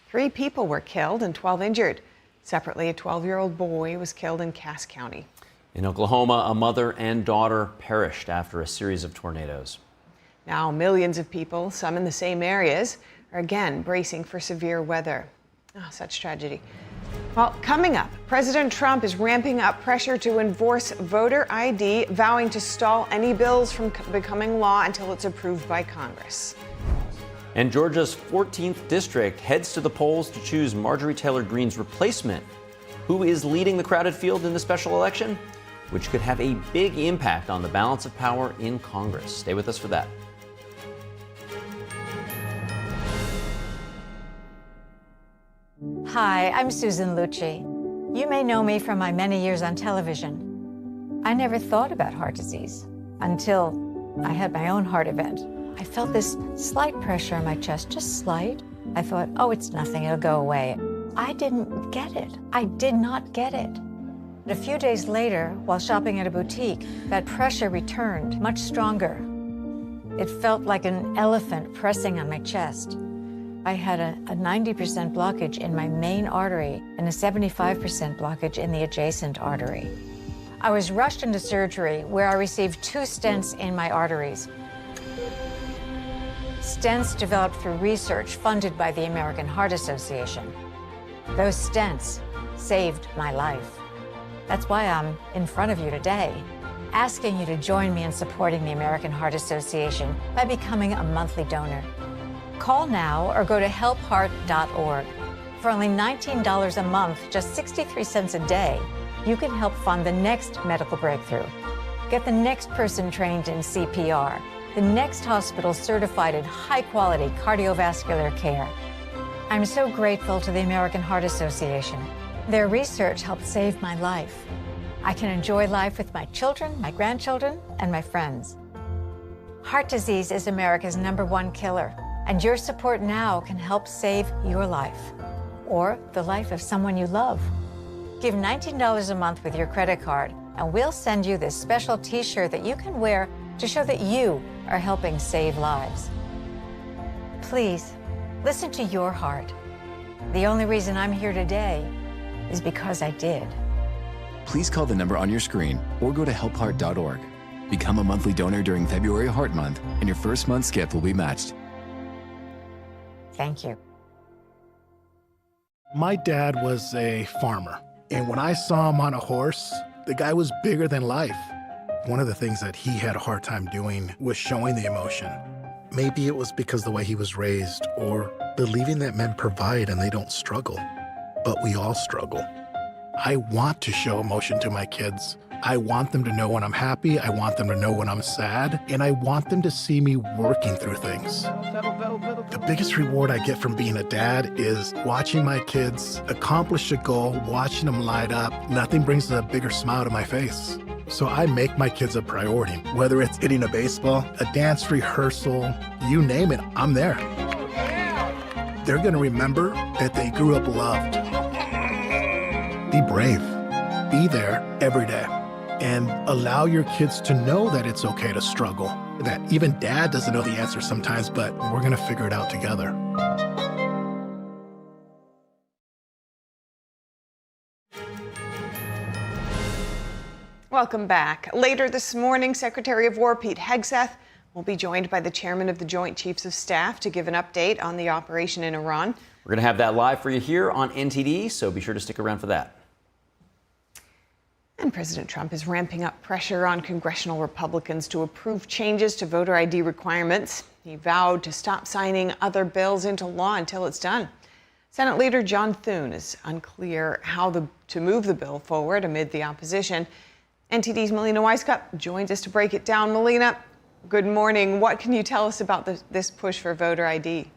3 people were killed and 12 injured. Separately, a 12-year-old boy was killed in Cass County. In Oklahoma, a mother and daughter perished after a series of tornadoes. Now, millions of people, some in the same areas, are again bracing for severe weather. Oh, such tragedy. Well, coming up, President Trump is ramping up pressure to enforce voter ID, vowing to stall any bills from becoming law until it's approved by Congress. And Georgia's 14th district heads to the polls to choose Marjorie Taylor Greene's replacement. Who is leading the crowded field in the special election, which could have a big impact on the balance of power in Congress. Stay with us for that. Hi, I'm Susan Lucci. You may know me from my many years on television. I never thought about heart disease until I had my own heart event. I felt this slight pressure on my chest, just slight. I thought, oh, it's nothing, it'll go away. I didn't get it. I did not get it. A few days later, while shopping at a boutique, that pressure returned, much stronger. It felt like an elephant pressing on my chest. I had a 90% blockage in my main artery and a 75% blockage in the adjacent artery. I was rushed into surgery where I received 2 stents in my arteries. Stents developed through research funded by the American Heart Association. Those stents saved my life. That's why I'm in front of you today, asking you to join me in supporting the American Heart Association by becoming a monthly donor. Call now or go to helpheart.org. For only $19 a month, just 63 cents a day, you can help fund the next medical breakthrough. get the next person trained in CPR, the next hospital certified in high-quality cardiovascular care. I'm so grateful to the American Heart Association. Their research helped save my life. I can enjoy life with my children, my grandchildren, and my friends. Heart disease is America's #1 killer, and your support now can help save your life or the life of someone you love. Give $19 a month with your credit card, and we'll send you this special T-shirt that you can wear to show that you are helping save lives. Please, listen to your heart. The only reason I'm here today is because I did. Please call the number on your screen or go to helpheart.org. Become a monthly donor during February Heart Month, and your first month's gift will be matched. Thank you. My dad was a farmer, and when I saw him on a horse, the guy was bigger than life. One of the things that he had a hard time doing was showing the emotion. Maybe it was because the way he was raised, or believing that men provide and they don't struggle. But we all struggle. I want to show emotion to my kids. I want them to know when I'm happy, I want them to know when I'm sad, and I want them to see me working through things. The biggest reward I get from being a dad is watching my kids accomplish a goal, watching them light up. Nothing brings a bigger smile to my face. So I make my kids a priority. Whether it's hitting a baseball, a dance rehearsal, you name it, I'm there. They're gonna remember that they grew up loved. Be brave. Be there every day. And allow your kids to know that it's okay to struggle. That even dad doesn't know the answer sometimes, but we're gonna figure it out together. Welcome back. Later this morning, Secretary of War Pete Hegseth will be joined by the chairman of the Joint Chiefs of Staff to give an update on the operation in Iran. We're going to have that live for you here on NTD, so be sure to stick around for that. And President Trump is ramping up pressure on congressional Republicans to approve changes to voter ID requirements. He vowed to stop signing other bills into law until it's done. Senate Leader John Thune is unclear how to move the bill forward amid the opposition. NTD's Melina Weiskup joins us to break it down. Melina, good morning. What can you tell us about this push for voter ID?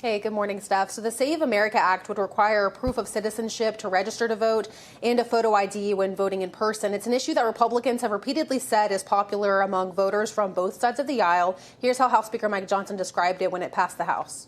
Hey, good morning, Steph. So the Save America Act would require a proof of citizenship to register to vote and a photo ID when voting in person. It's an issue that Republicans have repeatedly said is popular among voters from both sides of the aisle. Here's how House Speaker Mike Johnson described it when it passed the House.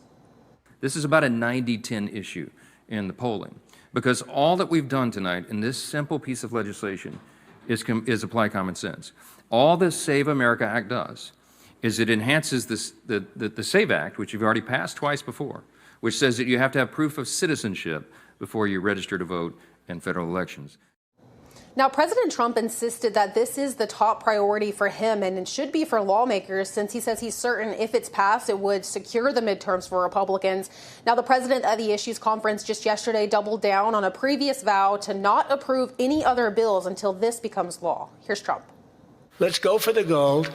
This is about a 90-10 issue in the polling, because all that we've done tonight in this simple piece of legislation is apply common sense. All this Save America Act does is it enhances the SAVE Act, which you've already passed twice before, which says that you have to have proof of citizenship before you register to vote in federal elections. Now, President Trump insisted that this is the top priority for him, and it should be for lawmakers, since he says he's certain if it's passed, it would secure the midterms for Republicans. Now, the president at the Issues Conference just yesterday doubled down on a previous vow to not approve any other bills until this becomes law. Here's Trump. Let's go for the gold,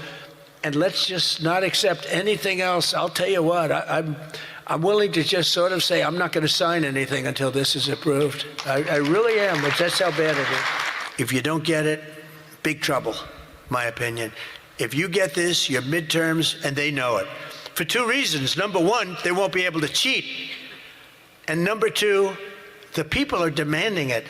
and let's just not accept anything else. I'll tell you what, I'm willing to just sort of say I'm not going to sign anything until this is approved. I really am, but that's how bad it is. If you don't get it, big trouble, my opinion. If you get this, your midterms, and they know it. For two reasons. Number one, they won't be able to cheat. And number two, the people are demanding it.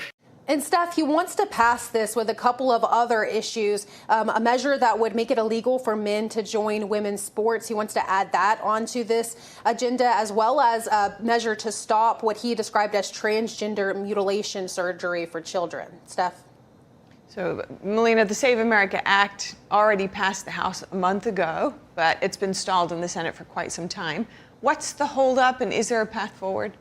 And Steph, he wants to pass this with a couple of other issues, a measure that would make it illegal for men to join women's sports. He wants to add that onto this agenda, as well as a measure to stop what he described as transgender mutilation surgery for children. Steph? So, Melina, the Save America Act already passed the House a month ago, but it's been stalled in the Senate for quite some time. What's the holdup, and is there a path forward?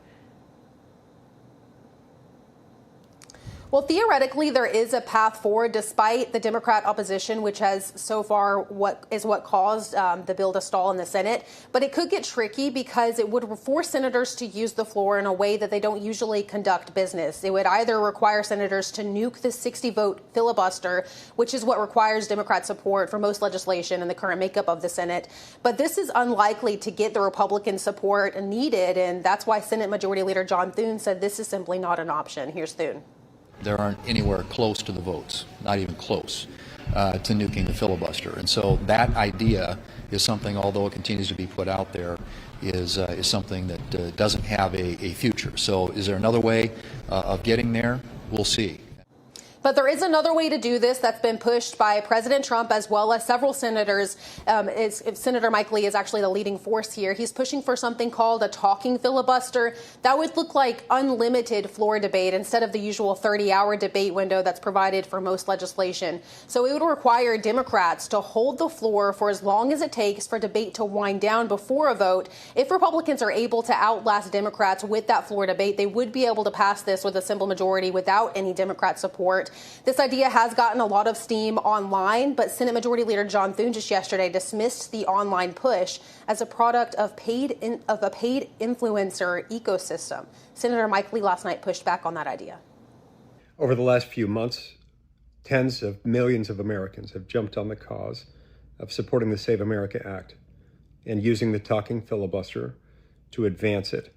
Well, theoretically, there is a path forward despite the Democrat opposition, which has so far what caused the bill to stall in the Senate. But it could get tricky because it would force senators to use the floor in a way that they don't usually conduct business. It would either require senators to nuke the 60-vote filibuster, which is what requires Democrat support for most legislation in the current makeup of the Senate. But this is unlikely to get the Republican support needed, and that's why Senate Majority Leader John Thune said this is simply not an option. Here's Thune. there aren't anywhere close to the votes, not even close, to nuking the filibuster. And so that idea is something, although it continues to be put out there, is something that doesn't have a future. So is there another way of getting there? We'll see. But there is another way to do this that's been pushed by President Trump as well as several senators. Senator Mike Lee is actually the leading force here. He's pushing for something called a talking filibuster. That would look like unlimited floor debate instead of the usual 30-hour debate window that's provided for most legislation. So it would require Democrats to hold the floor for as long as it takes for debate to wind down before a vote. If Republicans are able to outlast Democrats with that floor debate, they would be able to pass this with a simple majority without any Democrat support. This idea has gotten a lot of steam online, but Senate Majority Leader John Thune just yesterday dismissed the online push as a product of a paid influencer ecosystem. Senator Mike Lee last night pushed back on that idea. Over the last few months, tens of millions of Americans have jumped on the cause of supporting the Save America Act and using the talking filibuster to advance it.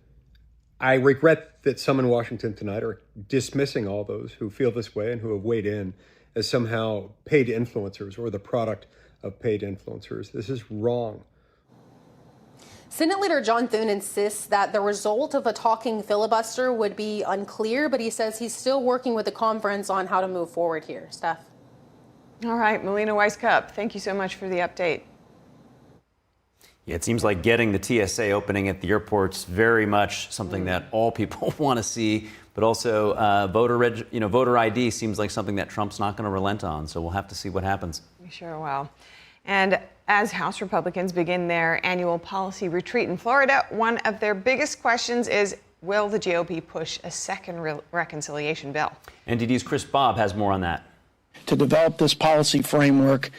I regret that some in Washington tonight are dismissing all those who feel this way and who have weighed in as somehow paid influencers or the product of paid influencers. This is wrong. Senate Leader John Thune insists that the result of a talking filibuster would be unclear, but he says he's still working with the conference on how to move forward here. Steph. All right, Melina Weiss-Cup, thank you so much for the update. Yeah, it seems like getting the TSA opening at the airport's very much something that all people want to see, but also voter ID seems like something that Trump's not going to relent on. So we'll have to see what happens. We sure will. And as House Republicans begin their annual policy retreat in Florida, one of their biggest questions is, will the GOP push a second reconciliation bill? NTD's Chris Bobb has more on that. To develop this policy framework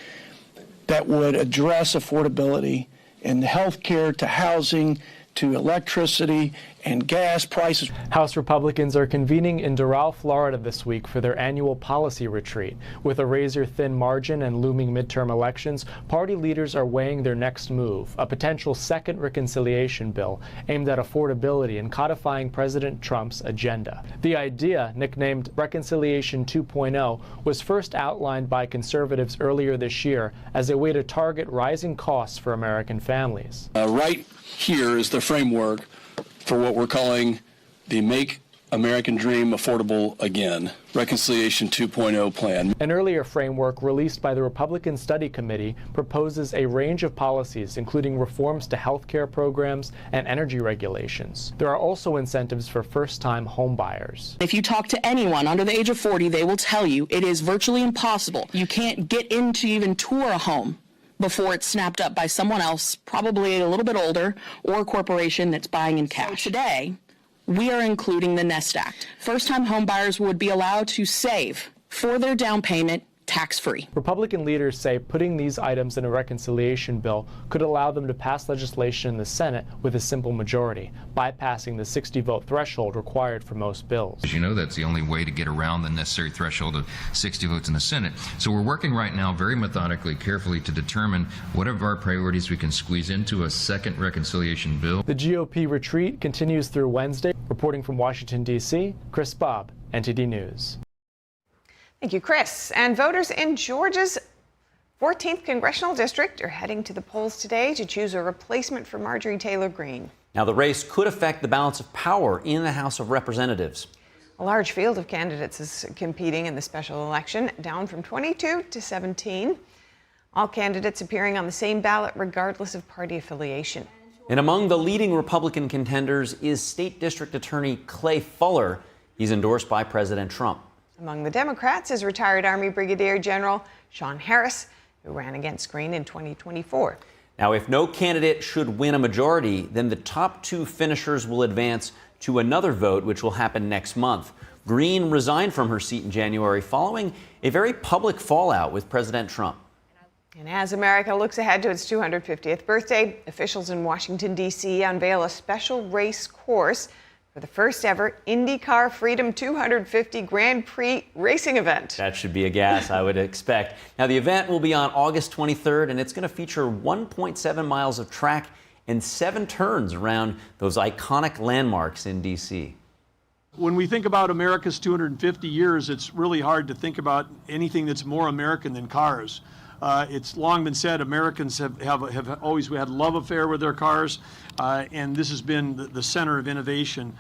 that would address affordability in health care to housing to electricity and gas prices. House Republicans are convening in Doral, Florida this week for their annual policy retreat. With a razor-thin margin and looming midterm elections, party leaders are weighing their next move, a potential second reconciliation bill aimed at affordability and codifying President Trump's agenda. The idea, nicknamed Reconciliation 2.0, was first outlined by conservatives earlier this year as a way to target rising costs for American families. Right here is the framework for what we're calling the Make American Dream Affordable Again, Reconciliation 2.0 plan. An earlier framework released by the Republican Study Committee proposes a range of policies, including reforms to health care programs and energy regulations. There are also incentives for first-time homebuyers. If you talk to anyone under the age of 40, they will tell you it is virtually impossible. You can't get in to even tour a home before it's snapped up by someone else, probably a little bit older, or a corporation that's buying in cash. So today, we are including the Nest Act. First-time homebuyers would be allowed to save for their down payment tax-free. Republican leaders say putting these items in a reconciliation bill could allow them to pass legislation in the Senate with a simple majority, bypassing the 60-vote threshold required for most bills. As you know, that's the only way to get around the necessary threshold of 60 votes in the Senate. So we're working right now very methodically, carefully to determine what of our priorities we can squeeze into a second reconciliation bill. The GOP retreat continues through Wednesday. Reporting from Washington, D.C., Chris Bobb, NTD News. Thank you, Chris. And voters in Georgia's 14th congressional district are heading to the polls today to choose a replacement for Marjorie Taylor Greene. Now, the race could affect the balance of power in the House of Representatives. A large field of candidates is competing in the special election, down from 22 to 17. All candidates appearing on the same ballot regardless of party affiliation. And among the leading Republican contenders is State District Attorney Clay Fuller. He's endorsed by President Trump. Among the Democrats is retired Army Brigadier General Sean Harris, who ran against Greene in 2024. Now, if no candidate should win a majority, then the top two finishers will advance to another vote, which will happen next month. Greene resigned from her seat in January following a very public fallout with President Trump. And as America looks ahead to its 250th birthday, officials in Washington, D.C. unveil a special race course for the first ever IndyCar Freedom 250 Grand Prix racing event. That should be a gas, I would expect. Now, the event will be on August 23rd, and it's going to feature 1.7 miles of track and 7 turns around those iconic landmarks in D.C. When we think about America's 250 years, it's really hard to think about anything that's more American than cars. It's long been said Americans have always had a love affair with their cars, and this has been the center of innovation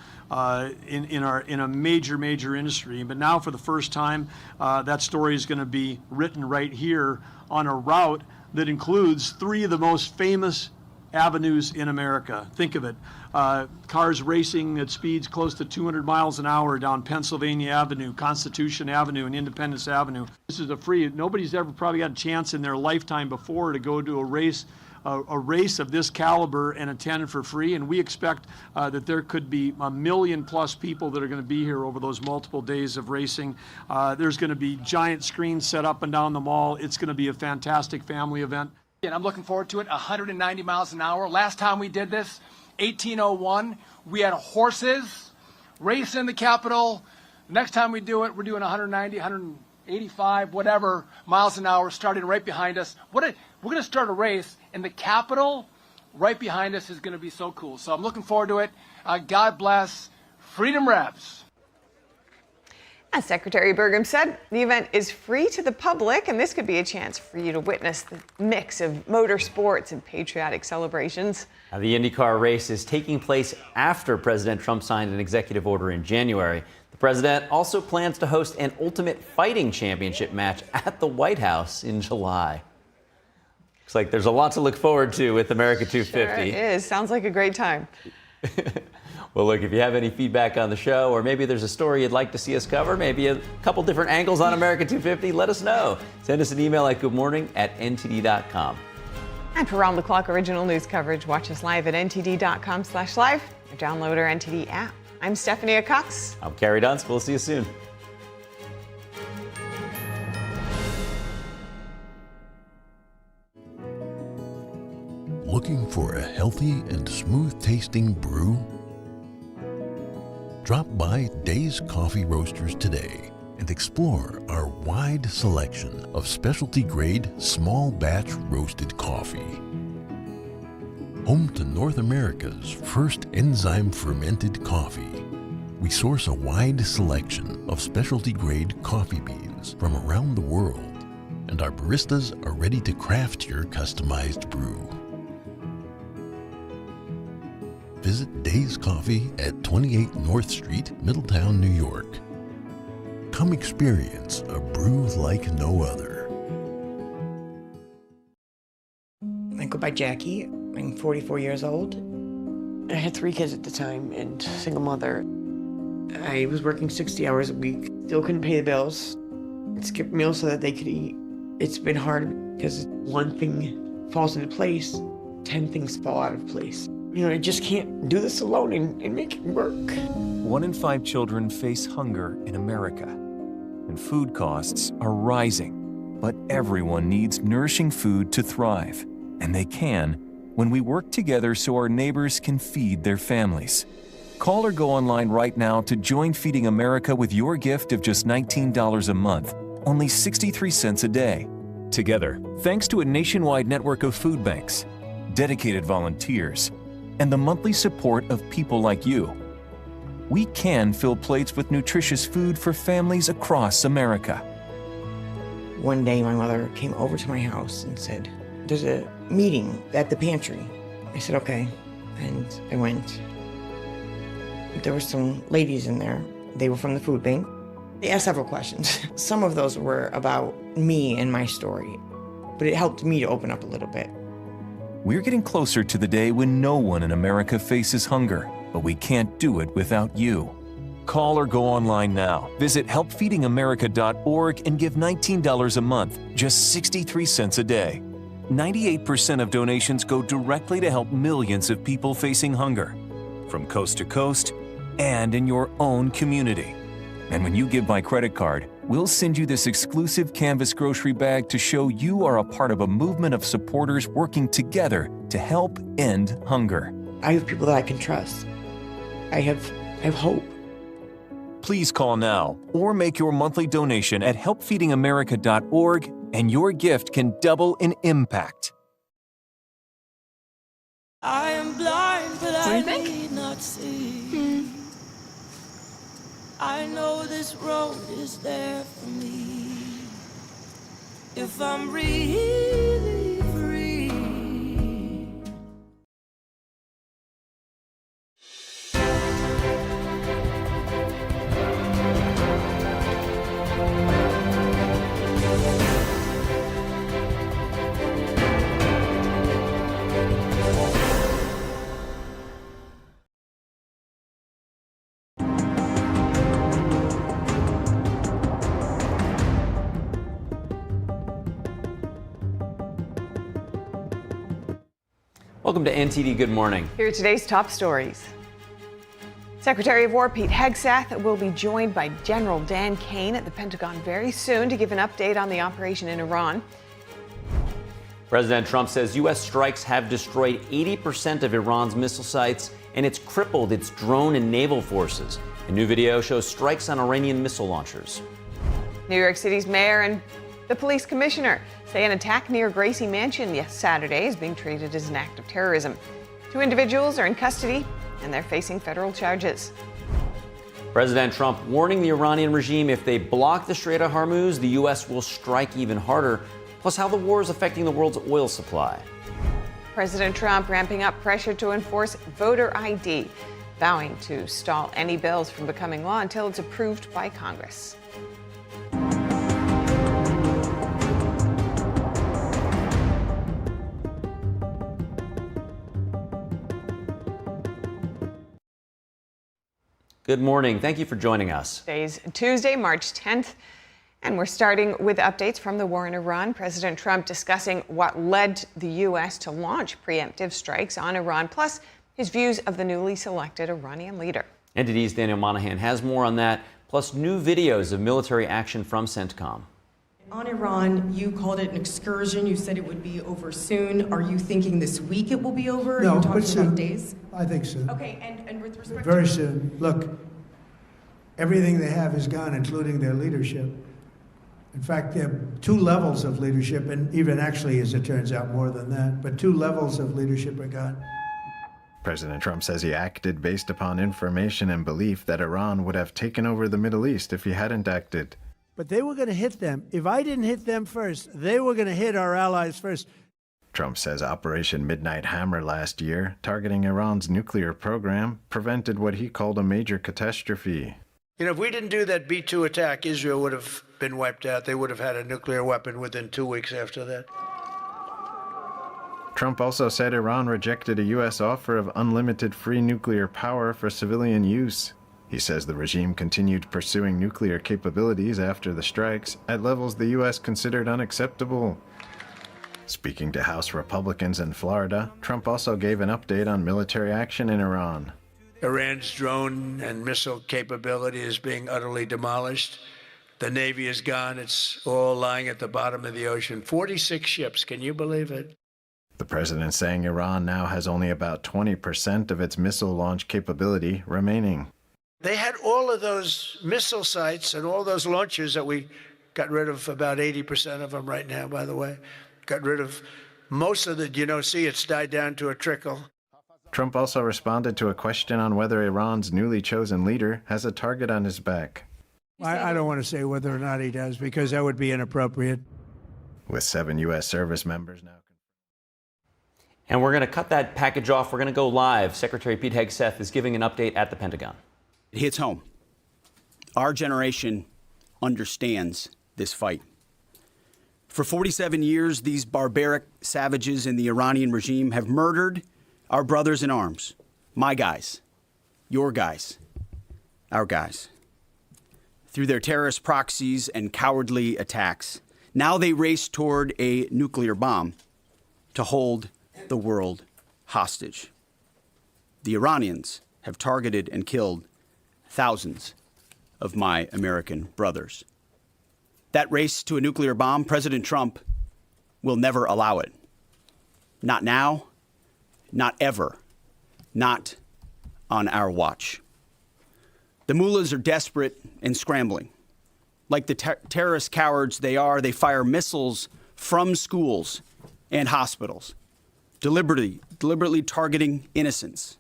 in a major industry. But now, for the first time, that story is going to be written right here on a route that includes three of the most famous avenues in America. Think of it. Cars racing at speeds close to 200 miles an hour down Pennsylvania Avenue, Constitution Avenue, and Independence Avenue. This is nobody's ever probably had a chance in their lifetime before to go to a race of this caliber and attend for free. And we expect that there could be 1 million plus people that are going to be here over those multiple days of racing. There's going to be giant screens set up and down the mall. It's going to be a fantastic family event. And I'm looking forward to it. 190 miles an hour. Last time we did this, 1801, we had horses race in the Capitol. Next time we do it, we're doing 190, 185, whatever miles an hour, starting right behind us. We're going to start a race in the Capitol right behind us. Is going to be so cool. So I'm looking forward to it. God bless. Freedom Revs. As Secretary Burgum said, the event is free to the public, and this could be a chance for you to witness the mix of motorsports and patriotic celebrations. Now, the IndyCar race is taking place after President Trump signed an executive order in January. The president also plans to host an Ultimate Fighting Championship match at the White House in July. Looks like there's a lot to look forward to with America 250. Sure is. Sounds like a great time. Well, look, if you have any feedback on the show, or maybe there's a story you'd like to see us cover, maybe a couple different angles on America 250, let us know. Send us an email at goodmorning@ntd.com. And for round-the-clock original news coverage, watch us live at ntd.com/live or download our NTD app. I'm Stephanie Cox. I'm Carrie Dunst. We'll see you soon. Looking for a healthy and smooth-tasting brew? Drop by Days Coffee Roasters today and explore our wide selection of specialty-grade small batch roasted coffee. Home to North America's first enzyme fermented coffee, we source a wide selection of specialty-grade coffee beans from around the world, and our baristas are ready to craft your customized brew. Visit Days Coffee at 28 North Street, Middletown, New York. Come experience a brew like no other. I go by Jackie. I'm 44 years old. I had 3 kids at the time and single mother. I was working 60 hours a week. Still couldn't pay the bills. Skipped meals so that they could eat. It's been hard because one thing falls into place, 10 things fall out of place. You know, I just can't do this alone and make it work. 1 in 5 children face hunger in America, and food costs are rising. But everyone needs nourishing food to thrive, and they can when we work together so our neighbors can feed their families. Call or go online right now to join Feeding America with your gift of just $19 a month, only 63 cents a day. Together, thanks to a nationwide network of food banks, dedicated volunteers, and the monthly support of people like you, we can fill plates with nutritious food for families across America. One day my mother came over to my house and said, "There's a meeting at the pantry." I said, "Okay," and I went. There were some ladies in there. They were from the food bank. They asked several questions. Some of those were about me and my story, but it helped me to open up a little bit. We're getting closer to the day when no one in America faces hunger, but we can't do it without you. Call or go online now. Visit helpfeedingamerica.org and give $19 a month, just 63 cents a day. 98% of donations go directly to help millions of people facing hunger, from coast to coast and in your own community. And when you give by credit card, we'll send you this exclusive canvas grocery bag to show you are a part of a movement of supporters working together to help end hunger. I have people that I can trust. I have hope. Please call now or make your monthly donation at helpfeedingamerica.org, and your gift can double in impact. I am blind, but I need not see. I know this road is there for me. If I'm really free. Welcome to NTD Good Morning. Here are today's top stories. Secretary of War Pete Hegseth will be joined by General Dan Kane at the Pentagon very soon to give an update on the operation in Iran. President Trump says U.S. strikes have destroyed 80% of Iran's missile sites, and it's crippled its drone and naval forces. A new video shows strikes on Iranian missile launchers. New York City's mayor and the police commissioner say an attack near Gracie Mansion Saturday is being treated as an act of terrorism. 2 individuals are in custody, and they're facing federal charges. President Trump warning the Iranian regime if they block the Strait of Hormuz, the U.S. will strike even harder, plus how the war is affecting the world's oil supply. President Trump ramping up pressure to enforce voter ID, vowing to stall any bills from becoming law until it's approved by Congress. Good morning. Thank you for joining us. Today's Tuesday, March 10th, and we're starting with updates from the war in Iran. President Trump discussing what led the U.S. to launch preemptive strikes on Iran, plus his views of the newly selected Iranian leader. NTD's Daniel Monahan has more on that, plus new videos of military action from CENTCOM. On Iran, you called it an excursion. You said it would be over soon. Are you thinking this week it will be over? No, Are you talking but soon. about days? I think soon. Okay, and with respect Very to... soon. Look, everything they have is gone, including their leadership. In fact, there are 2 levels of leadership, and even actually, as it turns out, more than that. But 2 levels of leadership are gone. President Trump says he acted based upon information and belief that Iran would have taken over the Middle East if he hadn't acted. But they were going to hit them. If I didn't hit them first, they were going to hit our allies first. Trump says Operation Midnight Hammer last year, targeting Iran's nuclear program, prevented what he called a major catastrophe. You know, if we didn't do that B-2 attack, Israel would have been wiped out. They would have had a nuclear weapon within 2 weeks after that. Trump also said Iran rejected a U.S. offer of unlimited free nuclear power for civilian use. He says the regime continued pursuing nuclear capabilities after the strikes at levels the U.S. considered unacceptable. Speaking to House Republicans in Florida, Trump also gave an update on military action in Iran. Iran's drone and missile capability is being utterly demolished. The Navy is gone. It's all lying at the bottom of the ocean. 46 ships. Can you believe it? The president saying Iran now has only about 20% of its missile launch capability remaining. They had all of those missile sites and all those launchers that we got rid of, about 80% of them right now, by the way. Got rid of most of it. You don't see it's died down to a trickle. Trump also responded to a question on whether Iran's newly chosen leader has a target on his back. I don't want to say whether or not he does, because that would be inappropriate. With 7 U.S. service members now. And we're going to cut that package off. We're going to go live. Secretary Pete Hegseth is giving an update at the Pentagon. It hits home. Our generation understands this fight. For 47 years, these barbaric savages in the Iranian regime have murdered our brothers in arms, my guys, your guys, our guys, through their terrorist proxies and cowardly attacks. Now they race toward a nuclear bomb to hold the world hostage. The Iranians have targeted and killed thousands of my American brothers. That race to a nuclear bomb, President Trump will never allow it. Not now, not ever, not on our watch. The mullahs are desperate and scrambling. Like the terrorist cowards they are, they fire missiles from schools and hospitals, deliberately targeting innocents,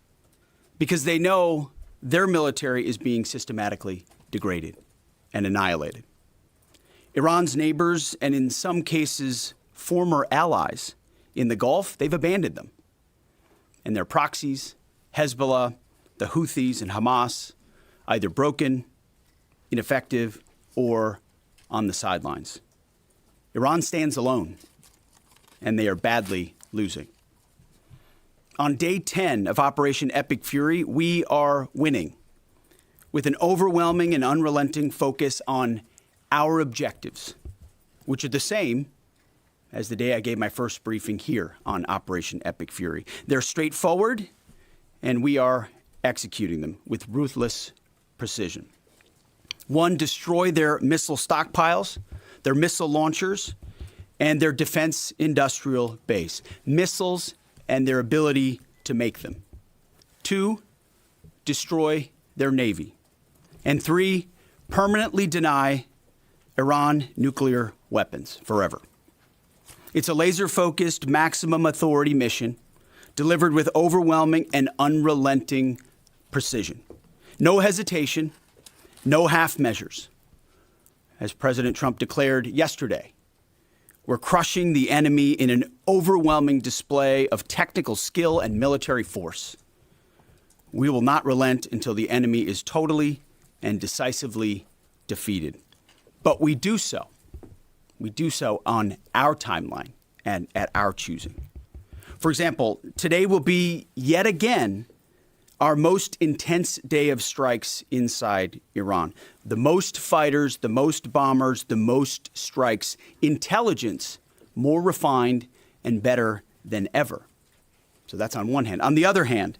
because they know their military is being systematically degraded and annihilated. Iran's neighbors, and in some cases, former allies in the Gulf, they've abandoned them. And their proxies, Hezbollah, the Houthis, and Hamas, either broken, ineffective, or on the sidelines. Iran stands alone, and they are badly losing. On day 10 of Operation Epic Fury, we are winning with an overwhelming and unrelenting focus on our objectives, which are the same as the day I gave my first briefing here on Operation Epic Fury. They're straightforward, and we are executing them with ruthless precision. One, destroy their missile stockpiles, their missile launchers, and their defense industrial base. Missiles and their ability to make them. Two, destroy their navy. And three, permanently deny Iran nuclear weapons forever. It's a laser-focused, maximum authority mission delivered with overwhelming and unrelenting precision. No hesitation, no half measures. As President Trump declared yesterday, we're crushing the enemy in an overwhelming display of technical skill and military force. We will not relent until the enemy is totally and decisively defeated. But we do so on our timeline and at our choosing. For example, today will be yet again our most intense day of strikes inside Iran. The most fighters, the most bombers, the most strikes, intelligence more refined and better than ever. So that's on one hand. On the other hand,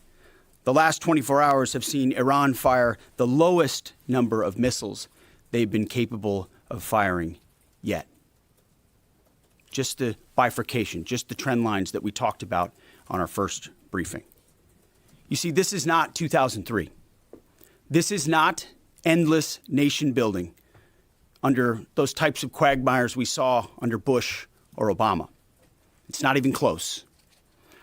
the last 24 hours have seen Iran fire the lowest number of missiles they've been capable of firing yet. Just the bifurcation, just the trend lines that we talked about on our first briefing. You see, this is not 2003. This is not endless nation building under those types of quagmires we saw under Bush or Obama. It's not even close.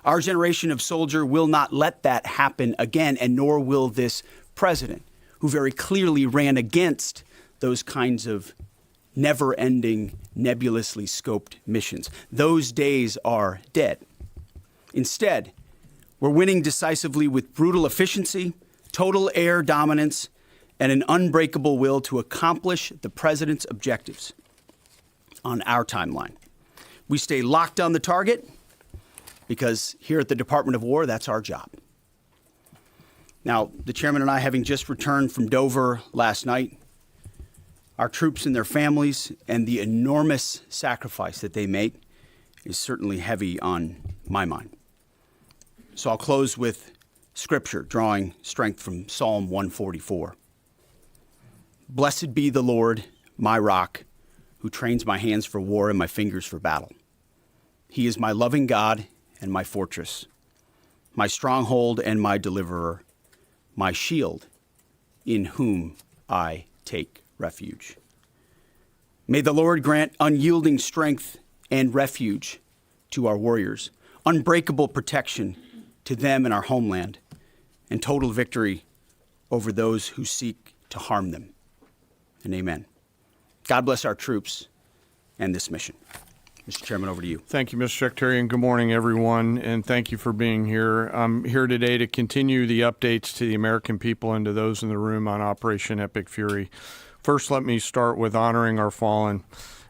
Our generation of soldier will not let that happen again, and nor will this president, who very clearly ran against those kinds of never-ending, nebulously scoped missions. Those days are dead. Instead, we're winning decisively with brutal efficiency, total air dominance, and an unbreakable will to accomplish the president's objectives on our timeline. We stay locked on the target because here at the Department of War, that's our job. Now, the chairman and I, having just returned from Dover last night, our troops and their families and the enormous sacrifice that they make is certainly heavy on my mind. So I'll close with scripture, drawing strength from Psalm 144. Blessed be the Lord, my rock, who trains my hands for war and my fingers for battle. He is my loving God and my fortress, my stronghold and my deliverer, my shield, in whom I take refuge. May the Lord grant unyielding strength and refuge to our warriors, unbreakable protection to them and our homeland, and total victory over those who seek to harm them. And amen. God bless our troops and this mission. Mr. Chairman, over to you. Thank you, Mr. Secretary, and good morning, everyone, and thank you for being here. I'm here today to continue the updates to the American people and to those in the room on Operation Epic Fury. First, let me start with honoring our fallen.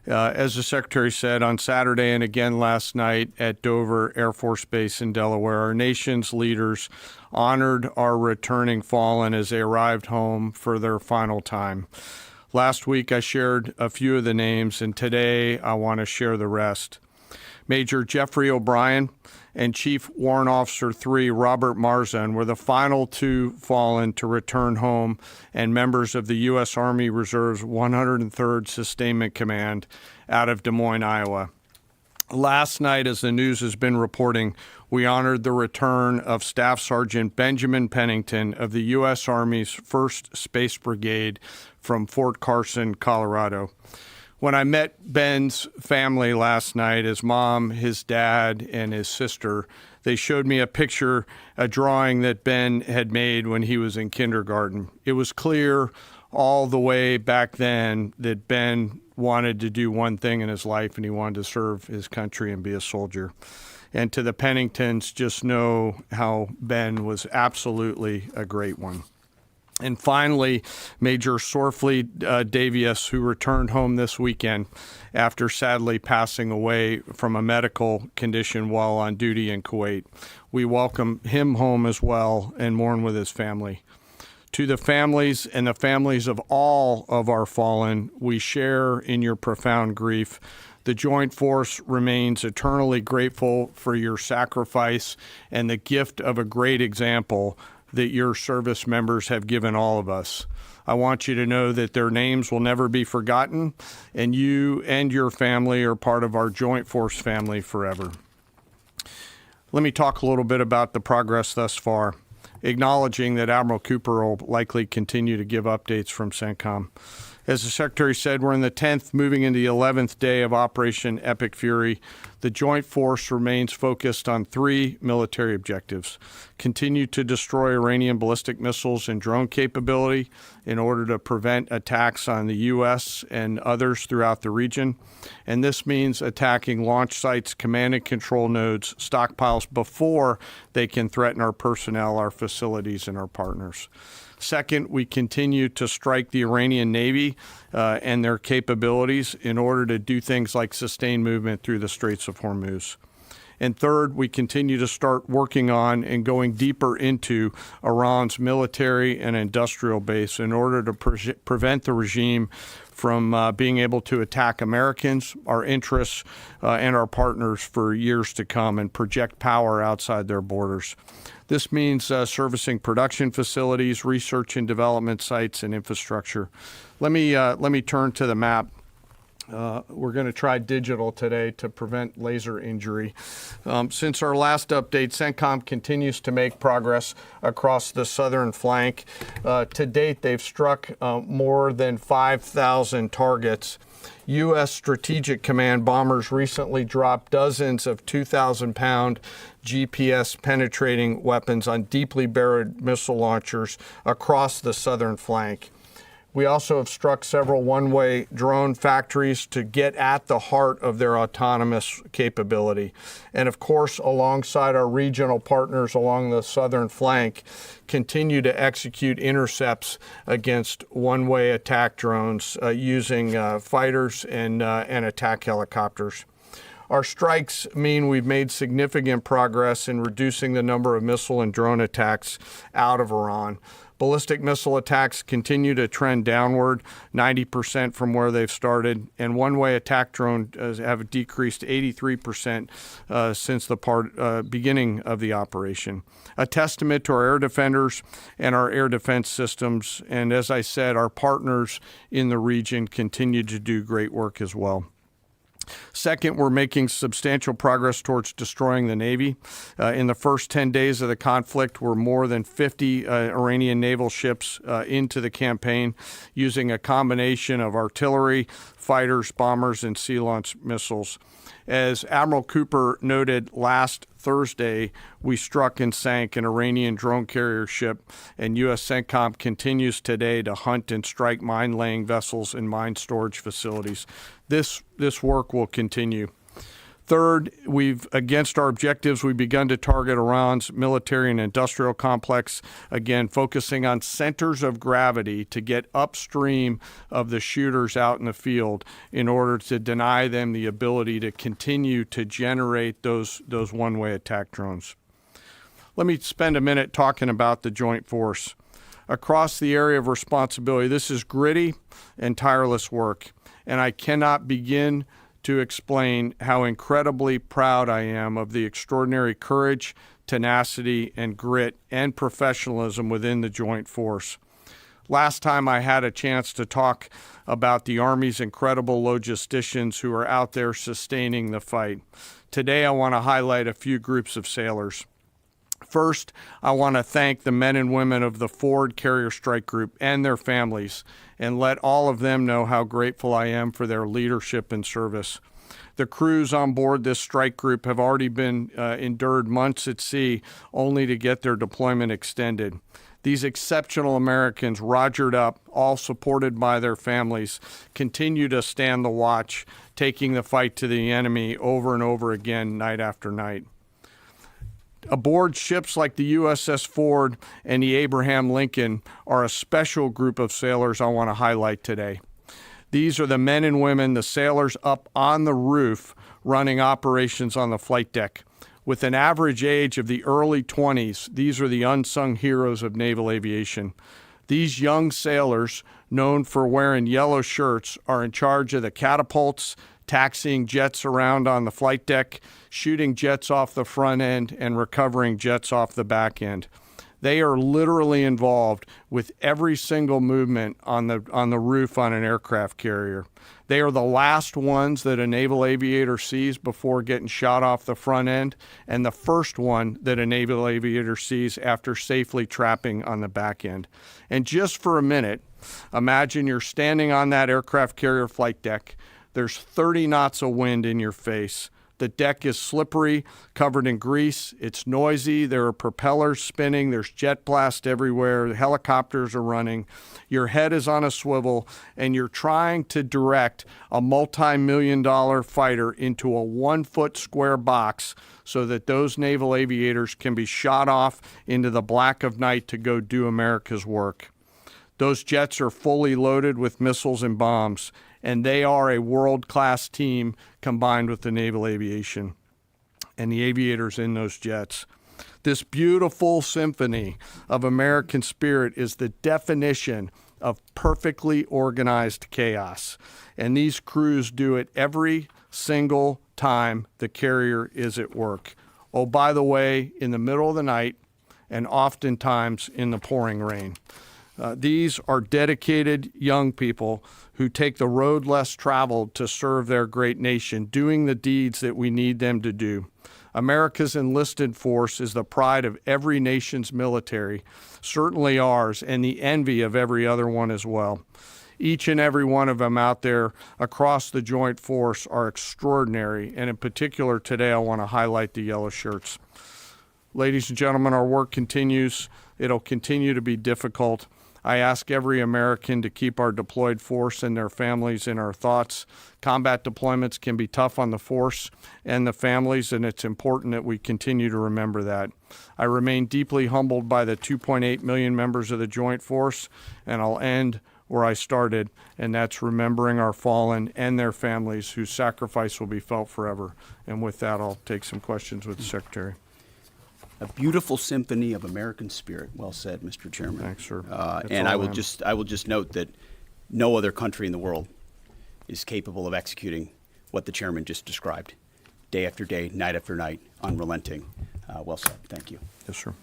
As the Secretary said, on Saturday and again last night at Dover Air Force Base in Delaware, our nation's leaders honored our returning fallen as they arrived home for their final time. Last week, I shared a few of the names, and today I want to share the rest. Major Jeffrey O'Brien and Chief Warrant Officer 3 Robert Marzan were the final two fallen to return home and members of the U.S. Army Reserve's 103rd Sustainment Command out of Des Moines, Iowa. Last night, as the news has been reporting, we honored the return of Staff Sergeant Benjamin Pennington of the U.S. Army's 1st Space Brigade from Fort Carson, Colorado. When I met Ben's family last night, his mom, his dad, and his sister, they showed me a picture, a drawing that Ben had made when he was in kindergarten. It was clear all the way back then that Ben wanted to do one thing in his life, and he wanted to serve his country and be a soldier. And to the Penningtons, just know how Ben was absolutely a great one. And finally, Major Sorfleet Davies, who returned home this weekend after sadly passing away from a medical condition while on duty in Kuwait. We welcome him home as well and mourn with his family. To the families and the families of all of our fallen, we share in your profound grief. The Joint Force remains eternally grateful for your sacrifice and the gift of a great example that your service members have given all of us. I want you to know that their names will never be forgotten, and you and your family are part of our Joint Force family forever. Let me talk a little bit about the progress thus far, acknowledging that Admiral Cooper will likely continue to give updates from CENTCOM. As the Secretary said, we're in the 10th, moving into the 11th day of Operation Epic Fury. The Joint Force remains focused on 3 military objectives. Continue to destroy Iranian ballistic missiles and drone capability in order to prevent attacks on the U.S. and others throughout the region. And this means attacking launch sites, command and control nodes, stockpiles before they can threaten our personnel, our facilities, and our partners. Second, we continue to strike the Iranian Navy and their capabilities in order to do things like sustain movement through the Straits of Hormuz. And third, we continue to start working on and going deeper into Iran's military and industrial base in order to prevent the regime from being able to attack Americans, our interests, and our partners for years to come and project power outside their borders. This means servicing production facilities, research and development sites, and infrastructure. Let me turn to the map. We're going to try digital today to prevent laser injury. Since our last update, CENTCOM continues to make progress across the southern flank. To date, they've struck more than 5,000 targets. U.S. Strategic Command bombers recently dropped dozens of 2,000-pound GPS penetrating weapons on deeply buried missile launchers across the southern flank. We also have struck several one-way drone factories to get at the heart of their autonomous capability. And of course, alongside our regional partners along the southern flank, continue to execute intercepts against one-way attack drones using fighters and attack helicopters. Our strikes mean we've made significant progress in reducing the number of missile and drone attacks out of Iran. Ballistic missile attacks continue to trend downward, 90% from where they've started, and one-way attack drones have decreased 83% since the beginning of the operation. A testament to our air defenders and our air defense systems, and as I said, our partners in the region continue to do great work as well. Second, we're making substantial progress towards destroying the Navy. In the first 10 days of the conflict, we're more than 50 Iranian naval ships into the campaign using a combination of artillery, fighters, bombers, and sea-launched missiles. As Admiral Cooper noted last Thursday, we struck and sank an Iranian drone carrier ship, and U.S. CENTCOM continues today to hunt and strike mine-laying vessels and mine storage facilities. This work will continue. Third, against our objectives, we've begun to target Iran's military and industrial complex, again, focusing on centers of gravity to get upstream of the shooters out in the field in order to deny them the ability to continue to generate those one-way attack drones. Let me spend a minute talking about the Joint Force. Across the area of responsibility, this is gritty and tireless work, and I cannot begin to explain how incredibly proud I am of the extraordinary courage, tenacity, and grit and professionalism within the Joint Force. Last time I had a chance to talk about the Army's incredible logisticians who are out there sustaining the fight. Today I want to highlight a few groups of sailors. First, I want to thank the men and women of the Ford Carrier Strike Group and their families, and let all of them know how grateful I am for their leadership and service. The crews on board this strike group have already been endured months at sea only to get their deployment extended. These exceptional Americans, rogered up, all supported by their families, continue to stand the watch, taking the fight to the enemy over and over again, night after night. Aboard ships like the USS Ford and the Abraham Lincoln are a special group of sailors I want to highlight today. These are the men and women, the sailors up on the roof running operations on the flight deck. With an average age of the early 20s, these are the unsung heroes of naval aviation. These young sailors, known for wearing yellow shirts, are in charge of the catapults, taxiing jets around on the flight deck, shooting jets off the front end, and recovering jets off the back end. They are literally involved with every single movement on the roof on an aircraft carrier. They are the last ones that a naval aviator sees before getting shot off the front end, and the first one that a naval aviator sees after safely trapping on the back end. And just for a minute, imagine you're standing on that aircraft carrier flight deck. There's 30 knots of wind in your face. The deck is slippery, covered in grease. It's noisy. There are propellers spinning. There's jet blast everywhere. The helicopters are running. Your head is on a swivel, and you're trying to direct a multi-million-dollar fighter into a 1-foot square box so that those naval aviators can be shot off into the black of night to go do America's work. Those jets are fully loaded with missiles and bombs, and they are a world-class team combined with the naval aviation and the aviators in those jets. This beautiful symphony of American spirit is the definition of perfectly organized chaos, and these crews do it every single time the carrier is at work. Oh, by the way, in the middle of the night and oftentimes in the pouring rain. These are dedicated young people who take the road less traveled to serve their great nation, doing the deeds that we need them to do. America's enlisted force is the pride of every nation's military, certainly ours, and the envy of every other one as well. Each and every one of them out there across the joint force are extraordinary, and in particular today I want to highlight the yellow shirts. Ladies and gentlemen, our work continues. It'll continue to be difficult. I ask every American to keep our deployed force and their families in our thoughts. Combat deployments can be tough on the force and the families, and it's important that we continue to remember that. I remain deeply humbled by the 2.8 million members of the Joint Force, and I'll end where I started, and that's remembering our fallen and their families whose sacrifice will be felt forever. And with that, I'll take some questions with the Secretary. A beautiful symphony of American spirit. Well said, Mr. Chairman. Thanks, sir. And I will just note that no other country in the world is capable of executing what the chairman just described, day after day, night after night, unrelenting. Well said. Thank you. Yes, sir.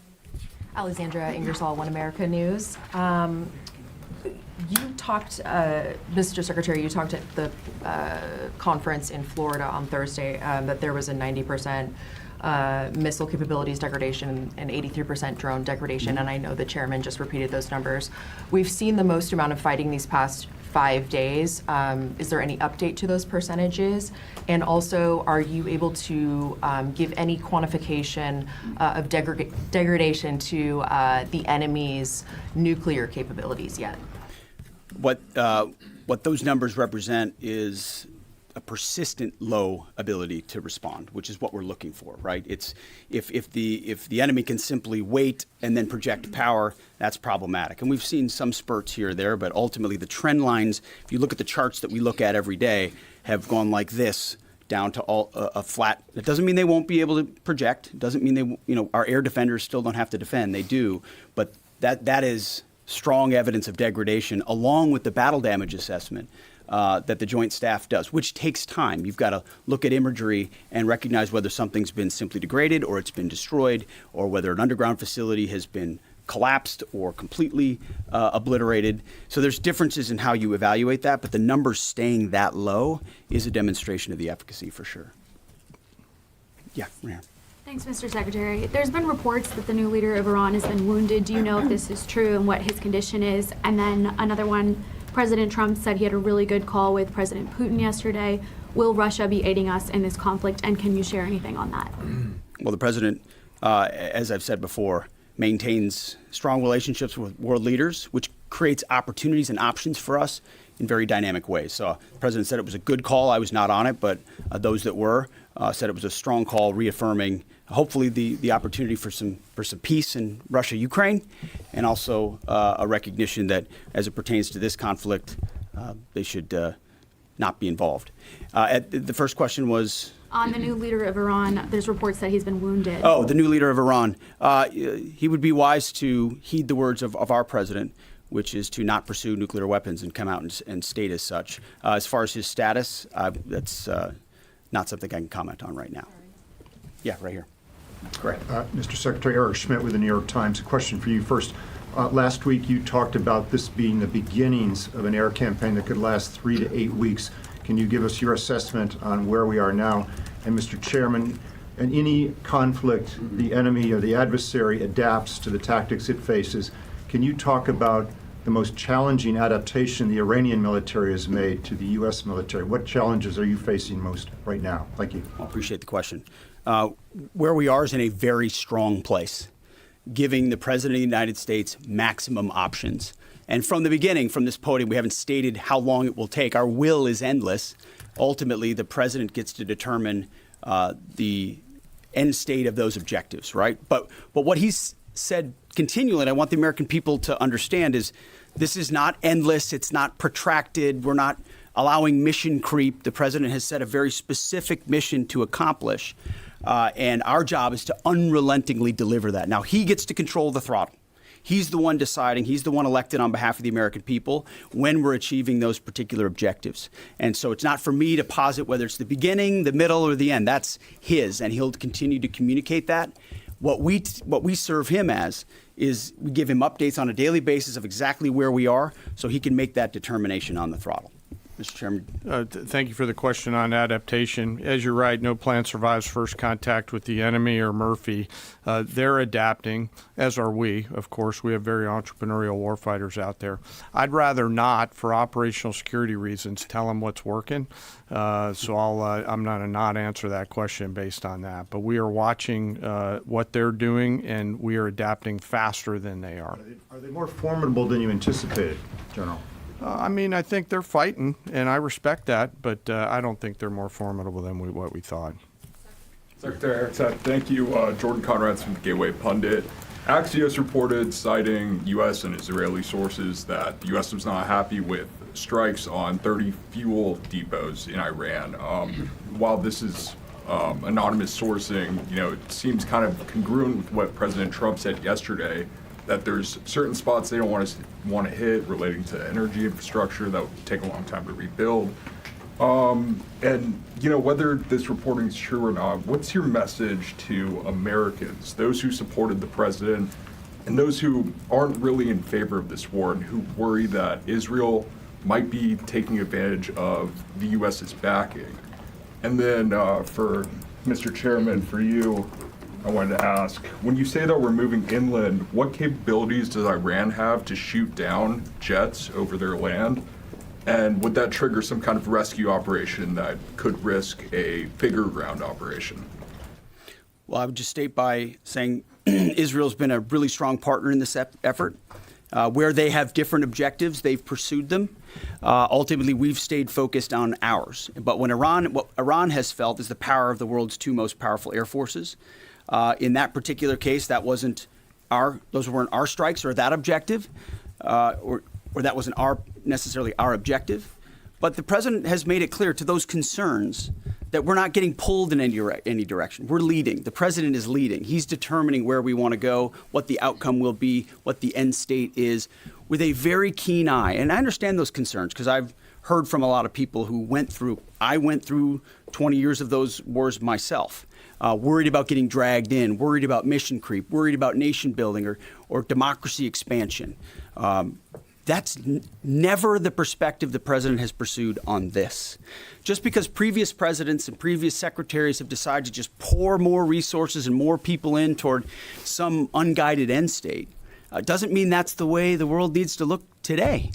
Alexandra Ingersoll, One America News. You talked, Mr. Secretary, you talked at the conference in Florida on Thursday that there was a 90% missile capabilities degradation and 83% drone degradation, and I know the chairman just repeated those numbers. We've seen the most amount of fighting these past 5 days. Is there any update to those percentages? And also, are you able to give any quantification of degradation to the enemy's nuclear capabilities yet? What those numbers represent is a persistent low ability to respond, which is what we're looking for, right? It's if the enemy can simply wait and then project power, that's problematic. And we've seen some spurts here or there, but ultimately the trend lines, if you look at the charts that we look at every day, have gone like this down to a flat. That doesn't mean they won't be able to project. It doesn't mean our air defenders still don't have to defend. They do, but that is strong evidence of degradation, along with the battle damage assessment that the Joint Staff does, which takes time. You've got to look at imagery and recognize whether something's been simply degraded or it's been destroyed, or whether an underground facility has been collapsed or completely obliterated. So there's differences in how you evaluate that, but the numbers staying that low is a demonstration of the efficacy for sure. Yeah, Ryan. Thanks, Mr. Secretary. There's been reports that the new leader of Iran has been wounded. Do you know if this is true and what his condition is? And then another one, President Trump said he had a really good call with President Putin yesterday. Will Russia be aiding us in this conflict, and can you share anything on that? Well, the president, as I've said before, maintains strong relationships with world leaders, which creates opportunities and options for us in very dynamic ways. So the president said it was a good call. I was not on it, but those that were said it was a strong call, reaffirming hopefully the opportunity for some peace in Russia, Ukraine, and also a recognition that as it pertains to this conflict, they should not be involved. The first question was on the new leader of Iran. There's reports that he's been wounded. Oh, the new leader of Iran. He would be wise to heed the words of our president, which is to not pursue nuclear weapons and come out and state as such. As far as his status, that's not something I can comment on right now. Yeah, right here. Great. Mr. Secretary, Eric Schmidt with the New York Times. A question for you first. Last week you talked about this being the beginnings of an air campaign that could last 3 to 8 weeks. Can you give us your assessment on where we are now? And Mr. Chairman, in any conflict, the enemy or the adversary adapts to the tactics it faces. Can you talk about the most challenging adaptation the Iranian military has made to the U.S. military? What challenges are you facing most right now? Thank you. I appreciate the question. Where we are is in a very strong place, giving the President of the United States maximum options. And from the beginning, from this podium, we haven't stated how long it will take. Our will is endless. Ultimately, the President gets to determine the end state of those objectives, right? But what he's said continually, and I want the American people to understand, is this is not endless. It's not protracted. We're not allowing mission creep. The President has set a very specific mission to accomplish. And our job is to unrelentingly deliver that. Now, he gets to control the throttle. He's the one deciding, he's the one elected on behalf of the American people when we're achieving those particular objectives. And so it's not for me to posit whether it's the beginning, the middle, or the end. That's his, and he'll continue to communicate that. What we serve him as is we give him updates on a daily basis of exactly where we are so he can make that determination on the throttle. Mr. Chairman. Thank you for the question on adaptation. As you're right, no plan survives first contact with the enemy or Murphy. They're adapting, as are we. Of course, we have very entrepreneurial warfighters out there. I'd rather not, for operational security reasons, tell them what's working. So I'm going to not answer that question based on that. But we are watching what they're doing, and we are adapting faster than they are. Are they more formidable than you anticipated, General? I think they're fighting, and I respect that, but I don't think they're more formidable than what we thought. Secretary Eric, thank you. Jordan Conrad's from the Gateway Pundit. Axios reported, citing U.S. and Israeli sources, that the U.S. was not happy with strikes on 30 fuel depots in Iran. While this is anonymous sourcing, it seems kind of congruent with what President Trump said yesterday, that there's certain spots they don't want to hit relating to energy infrastructure that would take a long time to rebuild. And whether this reporting is true or not, what's your message to Americans, those who supported the president and those who aren't really in favor of this war and who worry that Israel might be taking advantage of the U.S.'s backing? And then for Mr. Chairman, for you, I wanted to ask, when you say that we're moving inland, what capabilities does Iran have to shoot down jets over their land? And would that trigger some kind of rescue operation that could risk a bigger ground operation? Well, I would just state by saying Israel's been a really strong partner in this effort. Where they have different objectives, they've pursued them. Ultimately, we've stayed focused on ours. But what Iran has felt is the power of the world's two most powerful air forces. In that particular case, those weren't our strikes or that objective, or that wasn't necessarily our objective. But the president has made it clear to those concerns that we're not getting pulled in any direction. We're leading. The president is leading. He's determining where we want to go, what the outcome will be, what the end state is, with a very keen eye. And I understand those concerns because I've heard from a lot of people who I went through 20 years of those wars myself. Worried about getting dragged in, worried about mission creep, worried about nation building or democracy expansion. That's never the perspective the president has pursued on this. Just because previous presidents and previous secretaries have decided to just pour more resources and more people in toward some unguided end state, doesn't mean that's the way the world needs to look today.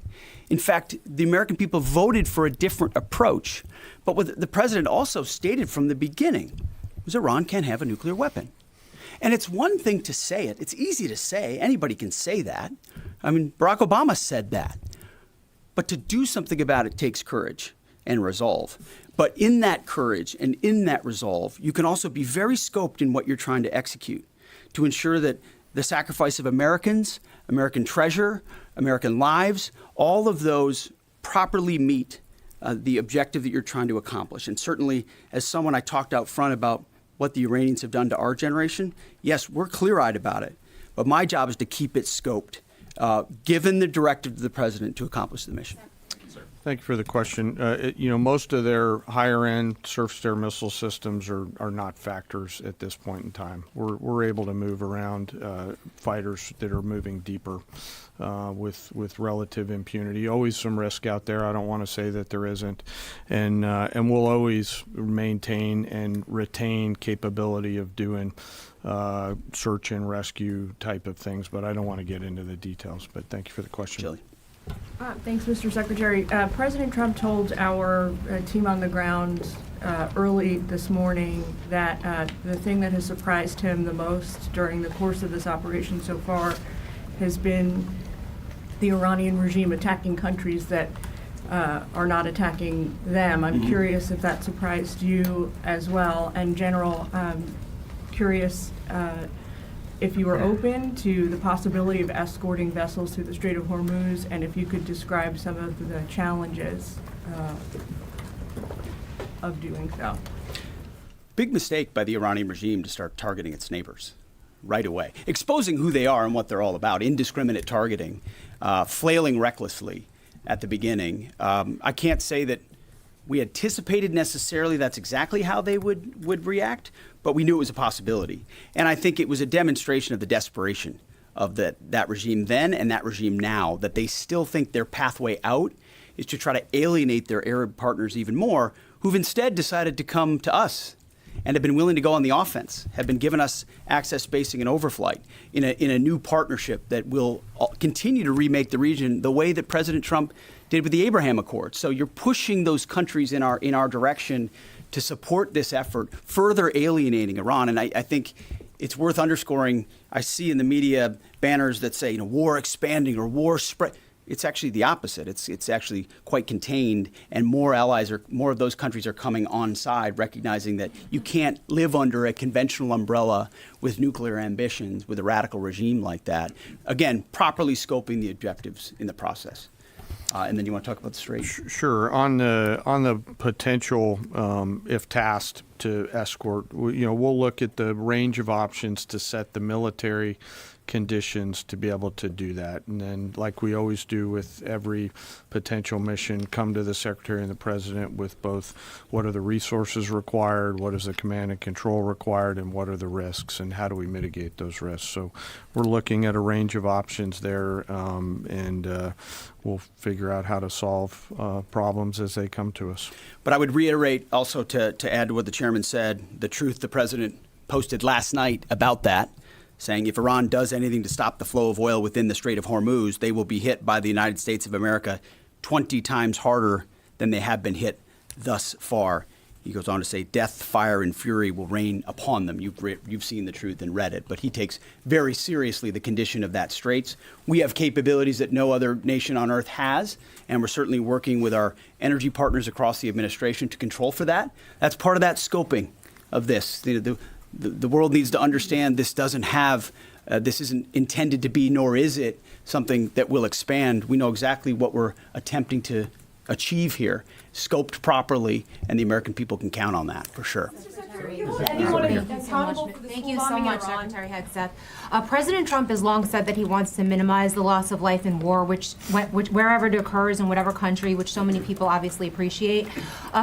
In fact, the American people voted for a different approach. But what the president also stated from the beginning was Iran can't have a nuclear weapon. And it's one thing to say it. It's easy to say. Anybody can say that. I mean, Barack Obama said that. But to do something about it takes courage and resolve. But in that courage and in that resolve, you can also be very scoped in what you're trying to execute to ensure that the sacrifice of Americans, American treasure, American lives, all of those properly meet the objective that you're trying to accomplish. And certainly, as someone I talked out front about what the Iranians have done to our generation, yes, we're clear-eyed about it. But my job is to keep it scoped, given the directive to the president to accomplish the mission. Thank you for the question. Most of their higher-end surface-to-air missile systems are not factors at this point in time. We're able to move around fighters that are moving deeper with relative impunity. Always some risk out there. I don't want to say that there isn't, and we'll always maintain and retain capability of doing search and rescue type of things. But I don't want to get into the details. But thank you for the question. Jilly. Thanks, Mr. Secretary. President Trump told our team on the ground early this morning that the thing that has surprised him the most during the course of this operation so far has been the Iranian regime attacking countries that are not attacking them. I'm curious if that surprised you as well. And General, curious if you were open to the possibility of escorting vessels through the Strait of Hormuz, and if you could describe some of the challenges of doing so. Big mistake by the Iranian regime to start targeting its neighbors right away, exposing who they are and what they're all about, indiscriminate targeting, flailing recklessly at the beginning. I can't say that we anticipated necessarily that's exactly how they would react, but we knew it was a possibility. And I think it was a demonstration of the desperation of that regime then and that regime now, that they still think their pathway out is to try to alienate their Arab partners even more, who've instead decided to come to us and have been willing to go on the offense, have been giving us access, spacing, and overflight in a new partnership that will continue to remake the region the way that President Trump did with the Abraham Accords. So you're pushing those countries in our direction to support this effort, further alienating Iran. And I think it's worth underscoring. I see in the media banners that say, war expanding or war spread. It's actually the opposite. It's actually quite contained, and more of those countries are coming on side, recognizing that you can't live under a conventional umbrella with nuclear ambitions with a radical regime like that. Again, properly scoping the objectives in the process. And then you want to talk about the Strait? Sure. On the potential, if tasked to escort, we'll look at the range of options to set the military conditions to be able to do that. And then, like we always do with every potential mission, come to the Secretary and the President with both what are the resources required, what is the command and control required, and what are the risks, and how do we mitigate those risks. So we're looking at a range of options there, and we'll figure out how to solve problems as they come to us. But I would reiterate also to add to what the chairman said, the truth the President posted last night about that, saying if Iran does anything to stop the flow of oil within the Strait of Hormuz, they will be hit by the United States of America 20 times harder than they have been hit thus far. He goes on to say, death, fire, and fury will rain upon them. You've seen the truth and read it. But he takes very seriously the condition of that straits. We have capabilities that no other nation on earth has, and we're certainly working with our energy partners across the administration to control for that. That's part of that scoping of this. The world needs to understand this doesn't have, this isn't intended to be, nor is it something that will expand. We know exactly what we're attempting to achieve here, scoped properly, and the American people can count on that for sure. Thank you so much, Secretary Hegseth. President Trump has long said that he wants to minimize the loss of life in war, which wherever it occurs in whatever country, which so many people obviously appreciate.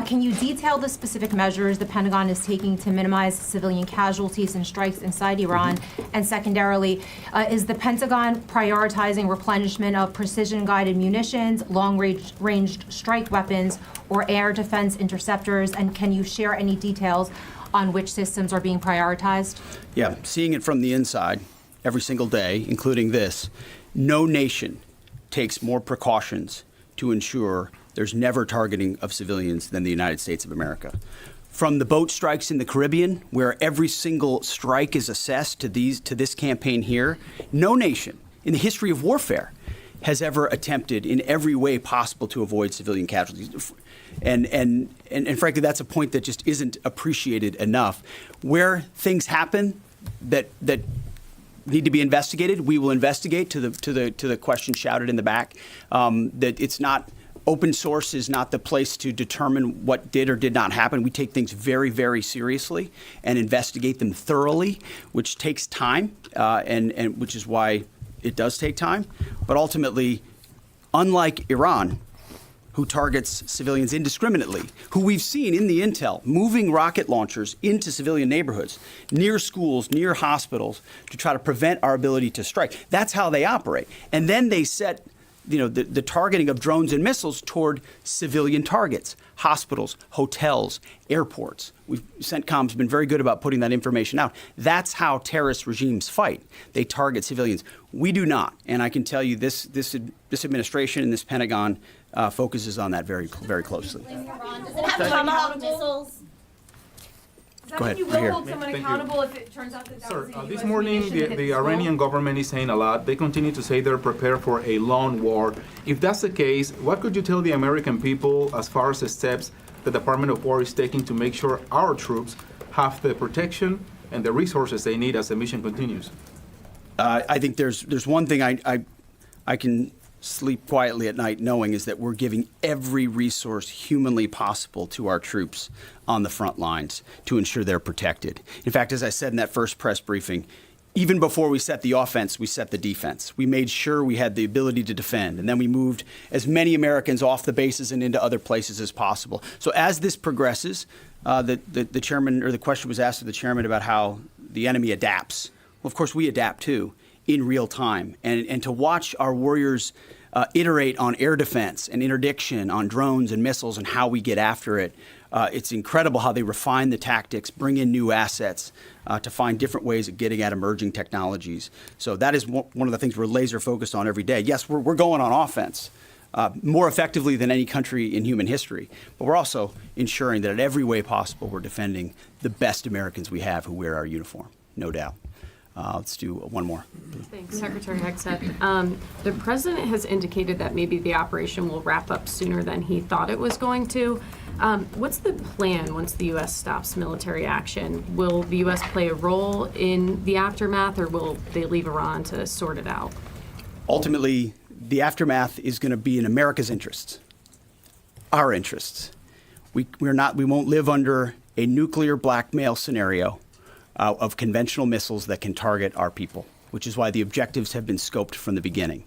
Can you detail the specific measures the Pentagon is taking to minimize civilian casualties and strikes inside Iran? And secondarily, is the Pentagon prioritizing replenishment of precision-guided munitions, long-ranged strike weapons, or air defense interceptors? And can you share any details on which systems are being prioritized? Yeah, seeing it from the inside every single day, including this, no nation takes more precautions to ensure there's never targeting of civilians than the United States of America. from the boat strikes in the Caribbean, where every single strike is assessed to this campaign here, no nation in the history of warfare has ever attempted in every way possible to avoid civilian casualties. And frankly, that's a point that just isn't appreciated enough. Where things happen that need to be investigated, we will investigate to the question shouted in the back. That it's not open source is not the place to determine what did or did not happen. We take things very, very seriously and investigate them thoroughly, which takes time, and which is why it does take time. But ultimately, unlike Iran, who targets civilians indiscriminately, who we've seen in the intel moving rocket launchers into civilian neighborhoods, near schools, near hospitals, to try to prevent our ability to strike. That's how they operate. And then they set the targeting of drones and missiles toward civilian targets, hospitals, hotels, airports. CENTCOM's been very good about putting that information out. That's how terrorist regimes fight. They target civilians. We do not. And I can tell you this administration and this Pentagon focuses on that very, very closely. Go ahead. You will hold someone accountable if it turns out that that was a US this morning, the Iranian government is saying a lot. They continue to say they're prepared for a long war. If that's the case, what could you tell the American people as far as the steps the Department of War is taking to make sure our troops have the protection and the resources they need as the mission continues? I think there's one thing I can sleep quietly at night knowing is that we're giving every resource humanly possible to our troops on the front lines to ensure they're protected. In fact, as I said in that first press briefing, even before we set the offense, we set the defense. We made sure we had the ability to defend, and then we moved as many Americans off the bases and into other places as possible. So as this progresses, the chairman, or the question was asked of the chairman about how the enemy adapts. Well, of course, we adapt too in real time. And to watch our warriors iterate on air defense and interdiction, on drones and missiles and how we get after it, it's incredible how they refine the tactics, bring in new assets to find different ways of getting at emerging technologies. So that is one of the things we're laser focused on every day. Yes, we're going on offense more effectively than any country in human history, but we're also ensuring that in every way possible we're defending the best Americans we have who wear our uniform, no doubt. Let's do one more. Thanks, Secretary Hegseth. The president has indicated that maybe the operation will wrap up sooner than he thought it was going to. What's the plan once the U.S. stops military action? Will the U.S. play a role in the aftermath, or will they leave Iran to sort it out? Ultimately, the aftermath is going to be in America's interests, our interests. We won't live under a nuclear blackmail scenario of conventional missiles that can target our people, which is why the objectives have been scoped from the beginning.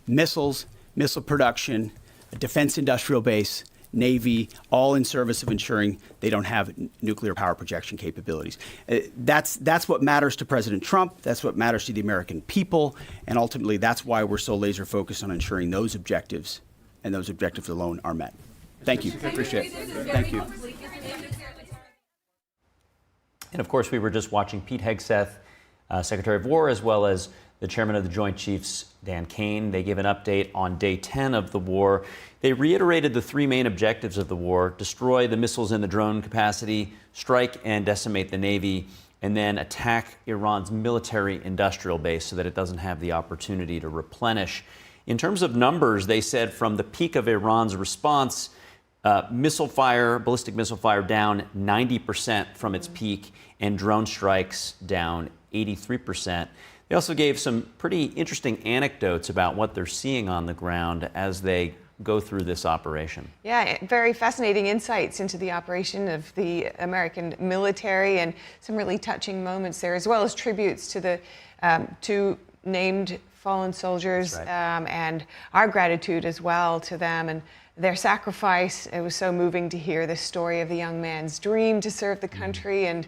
Missiles, missile production, a defense industrial base, Navy, all in service of ensuring they don't have nuclear power projection capabilities. That's what matters to President Trump. That's what matters to the American people. And ultimately, that's why we're so laser focused on ensuring those objectives and those objectives alone are met. Thank you. I appreciate it. Thank you. And of course, we were just watching Pete Hegseth, Secretary of War, as well as the Chairman of the Joint Chiefs, Dan Kane. They gave an update on day 10 of the war. They reiterated the three main objectives of the war: destroy the missiles in the drone capacity, strike and decimate the Navy, and then attack Iran's military industrial base so that it doesn't have the opportunity to replenish. In terms of numbers, they said from the peak of Iran's response, ballistic missile fire down 90% from its peak, and drone strikes down 83%. They also gave some pretty interesting anecdotes about what they're seeing on the ground as they go through this operation. Yeah, very fascinating insights into the operation of the American military, and some really touching moments there, as well as tributes to the two named fallen soldiers, right. And our gratitude as well to them and their sacrifice. It was so moving to hear the story of the young man's dream to serve the country, and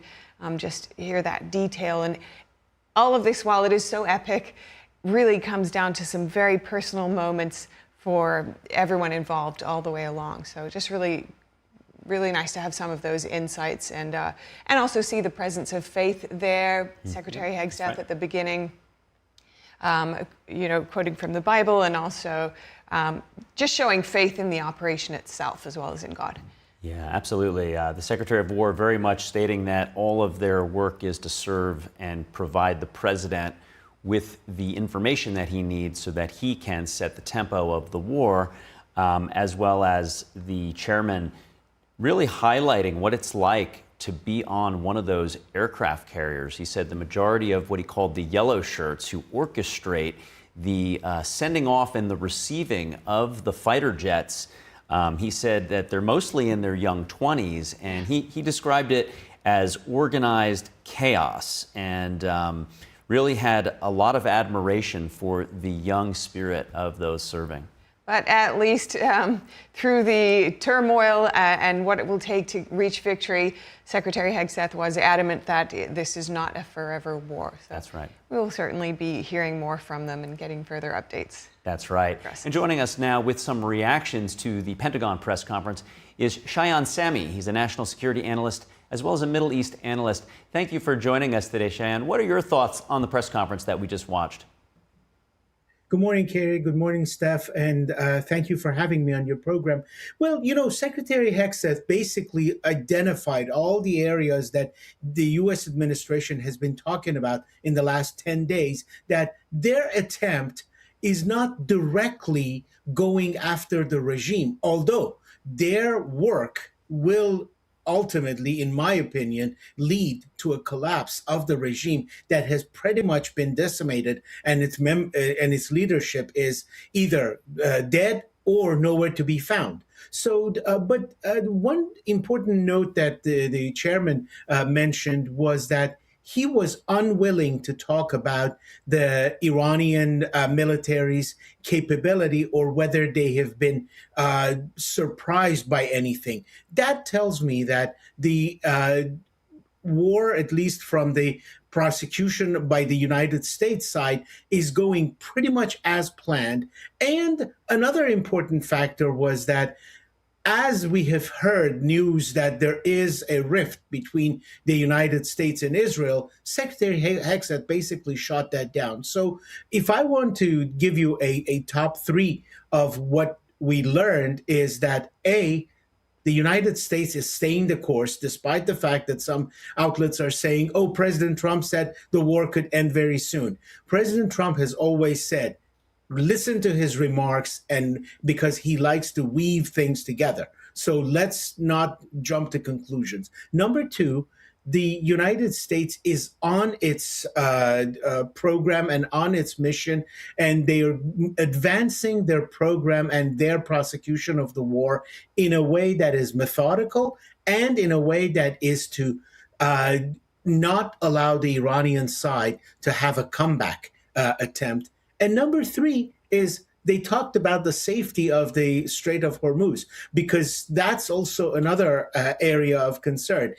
just hear that detail. And all of this, while it is so epic, really comes down to some very personal moments for everyone involved all the way along. So just really, really nice to have some of those insights, and also see the presence of faith there. Secretary Hegseth right. At the beginning, quoting from the Bible, and also just showing faith in the operation itself as well as in God. Yeah, absolutely. The Secretary of War very much stating that all of their work is to serve and provide the president with the information that he needs so that he can set the tempo of the war, as well as the chairman really highlighting what it's like to be on one of those aircraft carriers. He said the majority of what he called the yellow shirts who orchestrate the sending off and the receiving of the fighter jets, he said that they're mostly in their young 20s, and he described it as organized chaos, and really had a lot of admiration for the young spirit of those serving. But at least through the turmoil and what it will take to reach victory, Secretary Hegseth was adamant that this is not a forever war. So that's right. We will certainly be hearing more from them and getting further updates. That's right. And joining us now with some reactions to the Pentagon press conference is Shayan Sami. He's a national security analyst as well as a Middle East analyst. Thank you for joining us today, Shayan. What are your thoughts on the press conference that we just watched? Good morning, Carrie. Good morning, Steph. And thank you for having me on your program. Well, you know, Secretary Hegseth basically identified all the areas that the U.S. administration has been talking about in the last 10 days, that their attempt is not directly going after the regime, although their work will ultimately, in my opinion, lead to a collapse of the regime that has pretty much been decimated, and its leadership is either dead or nowhere to be found. So, but one important note that the chairman mentioned was that he was unwilling to talk about the Iranian military's capability or whether they have been surprised by anything. That tells me that the war, at least from the prosecution by the United States side, is going pretty much as planned. And another important factor was that as we have heard news that there is a rift between the United States and Israel, Secretary Hegseth basically shot that down. So if I want to give you a top three of what we learned is that A, the United States is staying the course, despite the fact that some outlets are saying, oh, President Trump said the war could end very soon. President Trump has always said, listen to his remarks, and because he likes to weave things together. So let's not jump to conclusions. Number two, the United States is on its program and on its mission, and they are advancing their program and their prosecution of the war in a way that is methodical and in a way that is to not allow the Iranian side to have a comeback attempt. And number three is they talked about the safety of the Strait of Hormuz, because that's also another area of concern.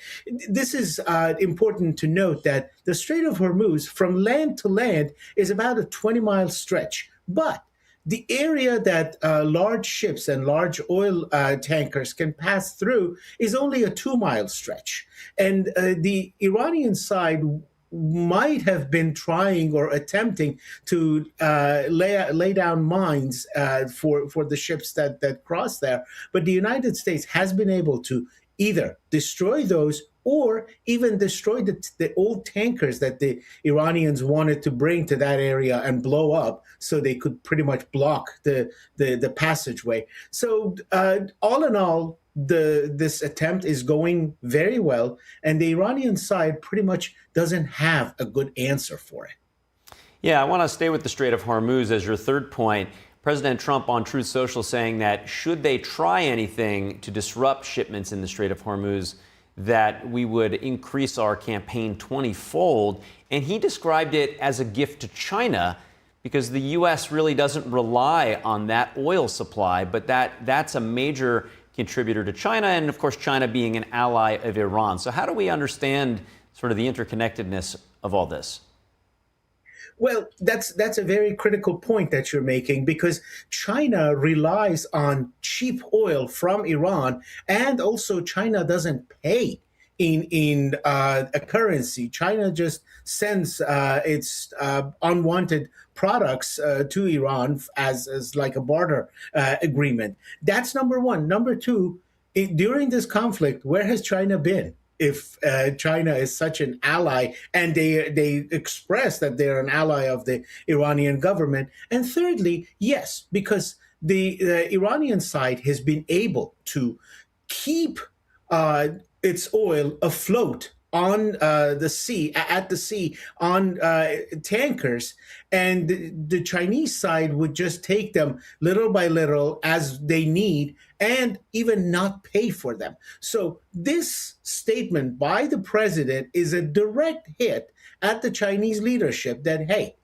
This is important to note that the Strait of Hormuz from land to land is about a 20-mile stretch. But the area that large ships and large oil tankers can pass through is only a 2-mile stretch. And the Iranian side might have been trying or attempting to lay down mines for the ships that cross there. But the United States has been able to either destroy those or even destroy the old tankers that the Iranians wanted to bring to that area and blow up so they could pretty much block the passageway. So all in all, this attempt is going very well, and the Iranian side pretty much doesn't have a good answer for it. Yeah, I want to stay with the Strait of Hormuz as your third point. President Trump on Truth Social saying that should they try anything to disrupt shipments in the Strait of Hormuz, that we would increase our campaign 20-fold. And he described it as a gift to China because the U.S. really doesn't rely on that oil supply, but that's a major contributor to China, and of course China being an ally of Iran. So how do we understand sort of the interconnectedness of all this? Well, that's a very critical point that you're making, because China relies on cheap oil from Iran, and also China doesn't pay in a currency. China just sends its unwanted products to Iran as like a barter agreement. That's number one. Number two, during this conflict, where has China been? If China is such an ally, and they express that they're an ally of the Iranian government. And thirdly, yes, because the Iranian side has been able to keep its oil afloat on the sea, at the sea, on tankers, and the Chinese side would just take them little by little as they need, and even not pay for them. So this statement by the president is a direct hit at the Chinese leadership that, hey,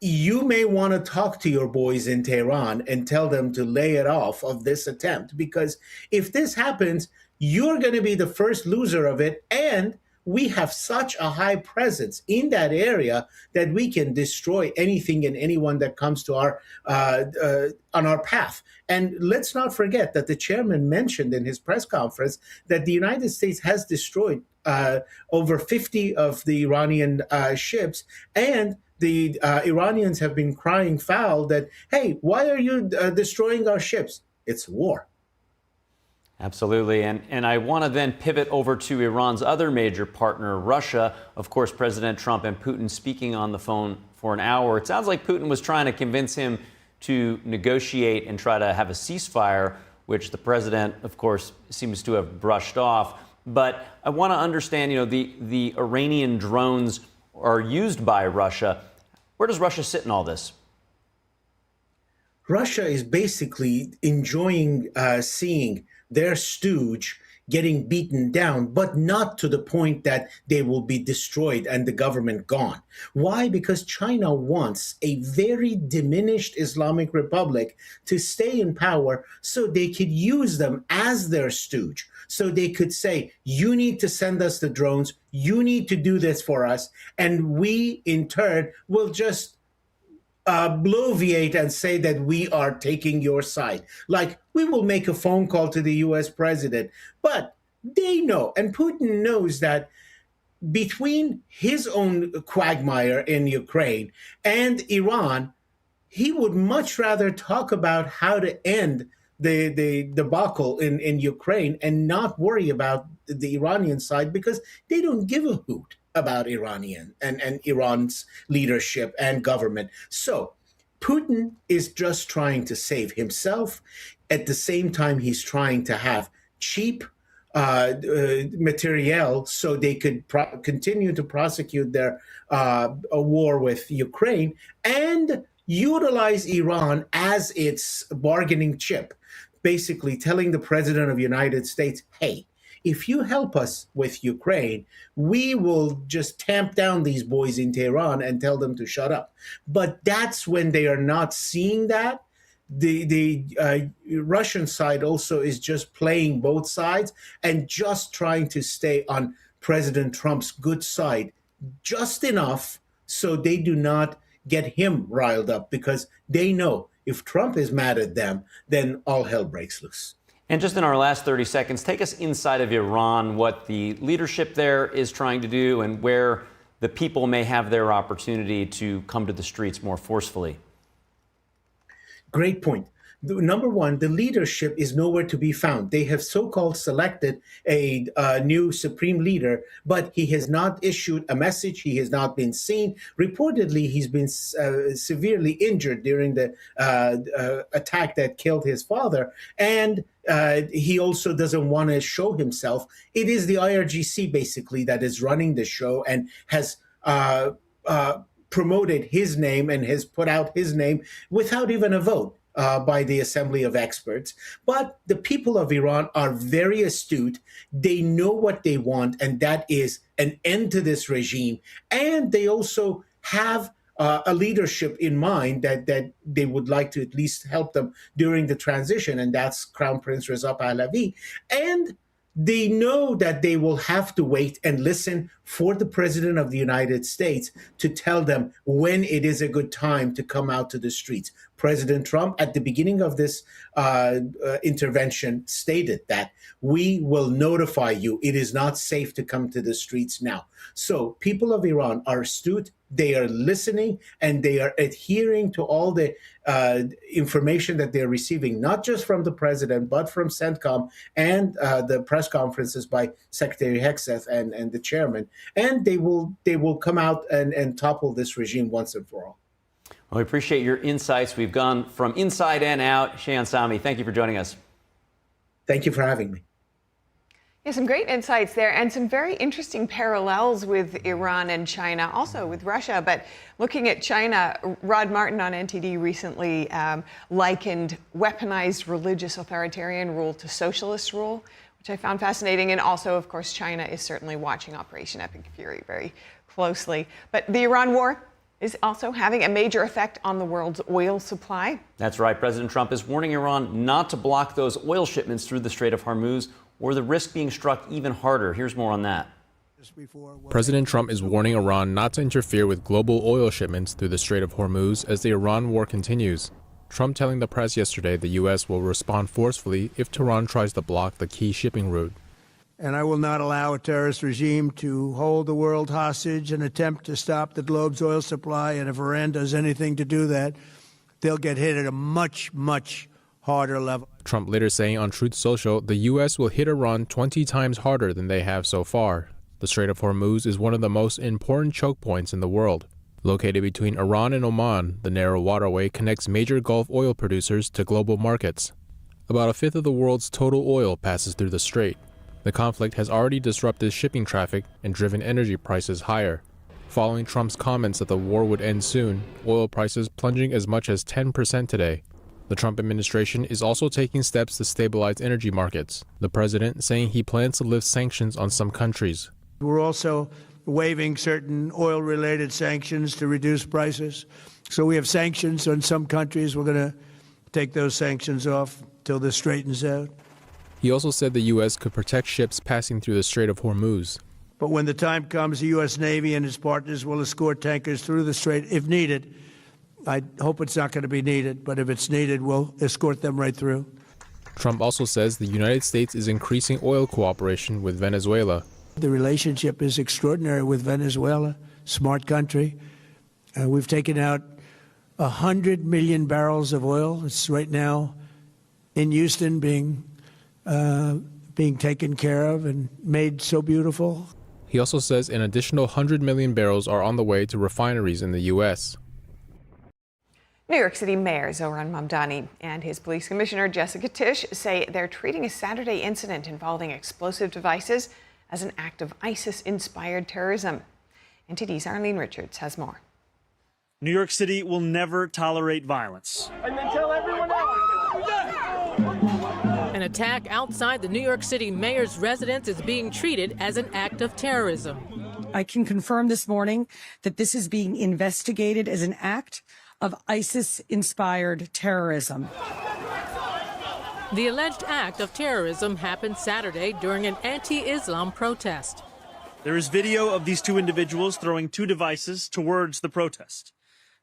you may want to talk to your boys in Tehran and tell them to lay it off of this attempt, because if this happens, you're going to be the first loser of it. And we have such a high presence in that area that we can destroy anything and anyone that comes to our on our path. And let's not forget that the chairman mentioned in his press conference that the United States has destroyed over 50 of the Iranian ships, and the Iranians have been crying foul that, hey, why are you destroying our ships? It's war. Absolutely. And I want to then pivot over to Iran's other major partner, Russia. Of course, President Trump and Putin speaking on the phone for an hour. It sounds like Putin was trying to convince him to negotiate and try to have a ceasefire, which the president, of course, seems to have brushed off. But I want to understand, the Iranian drones are used by Russia. Where does Russia sit in all this? Russia is basically enjoying seeing their stooge getting beaten down, but not to the point that they will be destroyed and the government gone. Why? Because China wants a very diminished Islamic Republic to stay in power so they could use them as their stooge. So they could say, you need to send us the drones, you need to do this for us, and we in turn will just bloviate and say that we are taking your side. Like, we will make a phone call to the US president, but they know, and Putin knows, that between his own quagmire in Ukraine and Iran, he would much rather talk about how to end the debacle in Ukraine and not worry about the Iranian side, because they don't give a hoot about Iranian and Iran's leadership and government. So Putin is just trying to save himself. At the same time, he's trying to have cheap materiel so they could continue to prosecute their war with Ukraine and utilize Iran as its bargaining chip, basically telling the president of the United States, hey, if you help us with Ukraine, we will just tamp down these boys in Tehran and tell them to shut up. But that's when they are not seeing that. The Russian side also is just playing both sides and just trying to stay on President Trump's good side just enough so they do not get him riled up, because they know if Trump is mad at them, then all hell breaks loose. And just in our last 30 seconds, take us inside of Iran, what the leadership there is trying to do and where the people may have their opportunity to come to the streets more forcefully. Great point. Number one, the leadership is nowhere to be found. They have so-called selected a new supreme leader, but he has not issued a message. He has not been seen. Reportedly, he's been severely injured during the attack that killed his father. And he also doesn't want to show himself. It is the IRGC, basically, that is running the show and has promoted his name and has put out his name without even a vote by the Assembly of Experts. But the people of Iran are very astute. They know what they want, and that is an end to this regime. And they also have a leadership in mind that they would like to at least help them during the transition, and that's Crown Prince Reza Pahlavi. And they know that they will have to wait and listen for the President of the United States to tell them when it is a good time to come out to the streets. President Trump, at the beginning of this intervention, stated that we will notify you. It is not safe to come to the streets now. So people of Iran are astute. They are listening and they are adhering to all the information that they're receiving, not just from the president, but from CENTCOM and the press conferences by Secretary Hegseth and the chairman. And they will come out and topple this regime once and for all. Well, we appreciate your insights. We've gone from inside and out. Shayan Sami, thank you for joining us. Thank you for having me. Yeah, some great insights there and some very interesting parallels with Iran and China, also with Russia. But looking at China, Rod Martin on NTD recently likened weaponized religious authoritarian rule to socialist rule, which I found fascinating. And also, of course, China is certainly watching Operation Epic Fury very closely. But the Iran war is also having a major effect on the world's oil supply. That's right. President Trump is warning Iran not to block those oil shipments through the Strait of Hormuz, or the risk being struck even harder. Here's more on that. President Trump is warning Iran not to interfere with global oil shipments through the Strait of Hormuz as the Iran war continues. Trump telling the press yesterday the U.S. will respond forcefully if Tehran tries to block the key shipping route. And I will not allow a terrorist regime to hold the world hostage and attempt to stop the globe's oil supply. And if Iran does anything to do that, they'll get hit at a much, much harder level. Trump later saying on Truth Social the U.S. will hit Iran 20 times harder than they have so far. The Strait of Hormuz is one of the most important choke points in the world. Located between Iran and Oman, the narrow waterway connects major Gulf oil producers to global markets. About a fifth of the world's total oil passes through the strait. The conflict has already disrupted shipping traffic and driven energy prices higher. Following Trump's comments that the war would end soon, oil prices plunging as much as 10% today. The Trump administration is also taking steps to stabilize energy markets, the president saying he plans to lift sanctions on some countries. We're also waiving certain oil-related sanctions to reduce prices. So we have sanctions on some countries. We're going to take those sanctions off till this straightens out. He also said the U.S. could protect ships passing through the Strait of Hormuz. But when the time comes, the U.S. Navy and its partners will escort tankers through the strait if needed. I hope it's not going to be needed, but if it's needed, we'll escort them right through. Trump also says the United States is increasing oil cooperation with Venezuela. The relationship is extraordinary with Venezuela, smart country. We've taken out 100 million barrels of oil. It's right now in Houston being taken care of and made so beautiful. He also says an additional 100 million barrels are on the way to refineries in the U.S. New York City Mayor Zohran Mamdani and his police commissioner Jessica Tisch say they're treating a Saturday incident involving explosive devices as an act of ISIS-inspired terrorism. NTD's Arlene Richards has more. New York City will never tolerate violence. And then tell everyone else. An attack outside the New York City mayor's residence is being treated as an act of terrorism. I can confirm this morning that this is being investigated as an act of ISIS-inspired terrorism. The alleged act of terrorism happened Saturday during an anti-Islam protest. There is video of these two individuals throwing two devices towards the protest.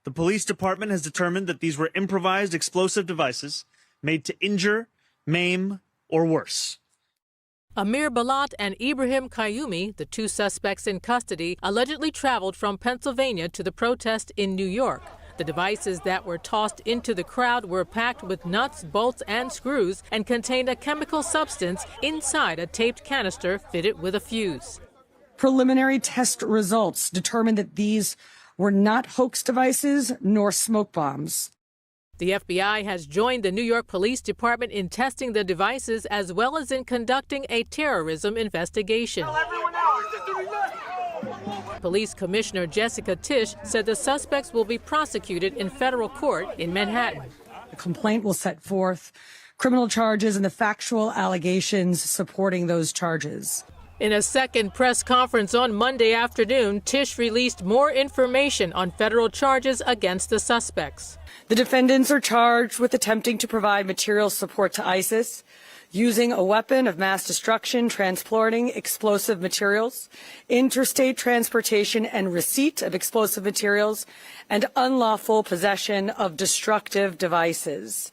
The police department has determined that these were improvised explosive devices made to injure, maim, or worse. Amir Balat and Ibrahim Qayyumi, the two suspects in custody, allegedly traveled from Pennsylvania to the protest in New York. The devices that were tossed into the crowd were packed with nuts, bolts, and screws and contained a chemical substance inside a taped canister fitted with a fuse. Preliminary test results determined that these were not hoax devices nor smoke bombs. The FBI has joined the New York Police Department in testing the devices as well as in conducting a terrorism investigation. Police Commissioner Jessica Tisch said the suspects will be prosecuted in federal court in Manhattan. The complaint will set forth criminal charges and the factual allegations supporting those charges. In a second press conference on Monday afternoon, Tisch released more information on federal charges against the suspects. The defendants are charged with attempting to provide material support to ISIS, using a weapon of mass destruction, transporting explosive materials, interstate transportation and receipt of explosive materials, and unlawful possession of destructive devices.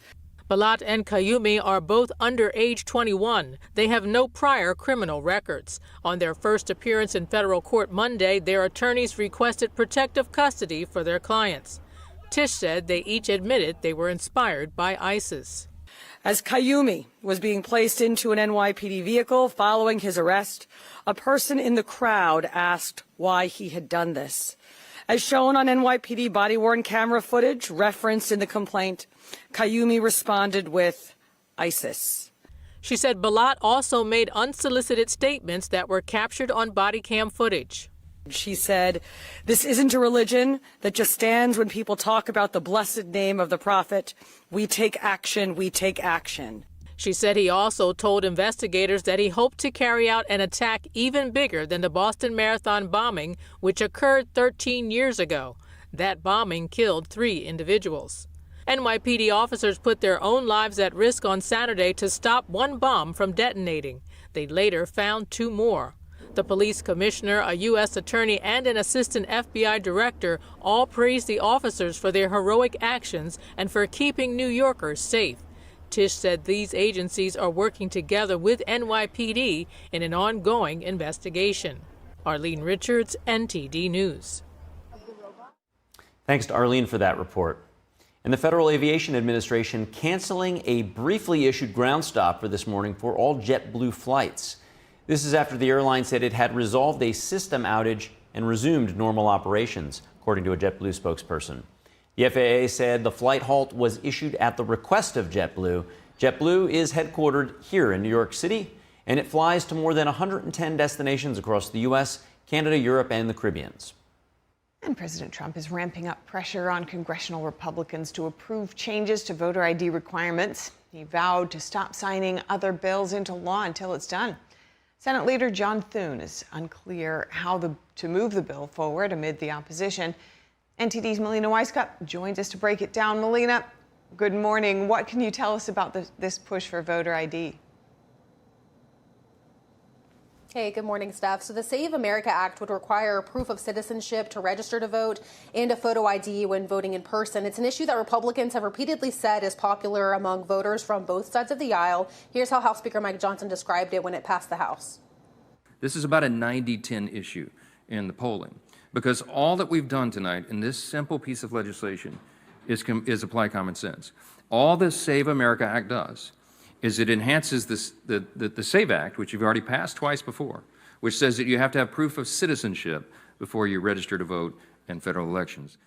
Balat and Kayumi are both under age 21. They have no prior criminal records. On their first appearance in federal court Monday, their attorneys requested protective custody for their clients. Tish said they each admitted they were inspired by ISIS. As Kayumi was being placed into an NYPD vehicle following his arrest, a person in the crowd asked why he had done this. As shown on NYPD body-worn camera footage referenced in the complaint, Kayumi responded with ISIS. She said Balat also made unsolicited statements that were captured on body cam footage. She said, "This isn't a religion that just stands when people talk about the blessed name of the prophet. We take action, we take action." She said he also told investigators that he hoped to carry out an attack even bigger than the Boston Marathon bombing, which occurred 13 years ago. That bombing killed 3 individuals. NYPD officers put their own lives at risk on Saturday to stop one bomb from detonating. They later found 2 more. The police commissioner, a U.S. attorney, and an assistant FBI director all praised the officers for their heroic actions and for keeping New Yorkers safe. Tish said these agencies are working together with NYPD in an ongoing investigation. Arlene Richards, NTD News. Thanks to Arlene for that report. And the Federal Aviation Administration canceling a briefly issued ground stop for this morning for all JetBlue flights. This is after the airline said it had resolved a system outage and resumed normal operations, according to a JetBlue spokesperson. The FAA said the flight halt was issued at the request of JetBlue. JetBlue is headquartered here in New York City, and it flies to more than 110 destinations across the U.S., Canada, Europe, and the Caribbean. And President Trump is ramping up pressure on congressional Republicans to approve changes to voter ID requirements. He vowed to stop signing other bills into law until it's done. Senate Leader John Thune is unclear how to move the bill forward amid the opposition. NTD's Melina Weisskopf joins us to break it down. Melina, good morning. What can you tell us about this push for voter ID? Hey, good morning, Steph. So the Save America Act would require proof of citizenship to register to vote and a photo ID when voting in person. It's an issue that Republicans have repeatedly said is popular among voters from both sides of the aisle. Here's how House Speaker Mike Johnson described it when it passed the House. This is about a 90-10 issue in the polling, because all that we've done tonight in this simple piece of legislation is apply common sense. All this Save America Act does is it enhances the SAVE Act, which you've already passed twice before, which says that you have to have proof of citizenship before you register to vote in federal elections.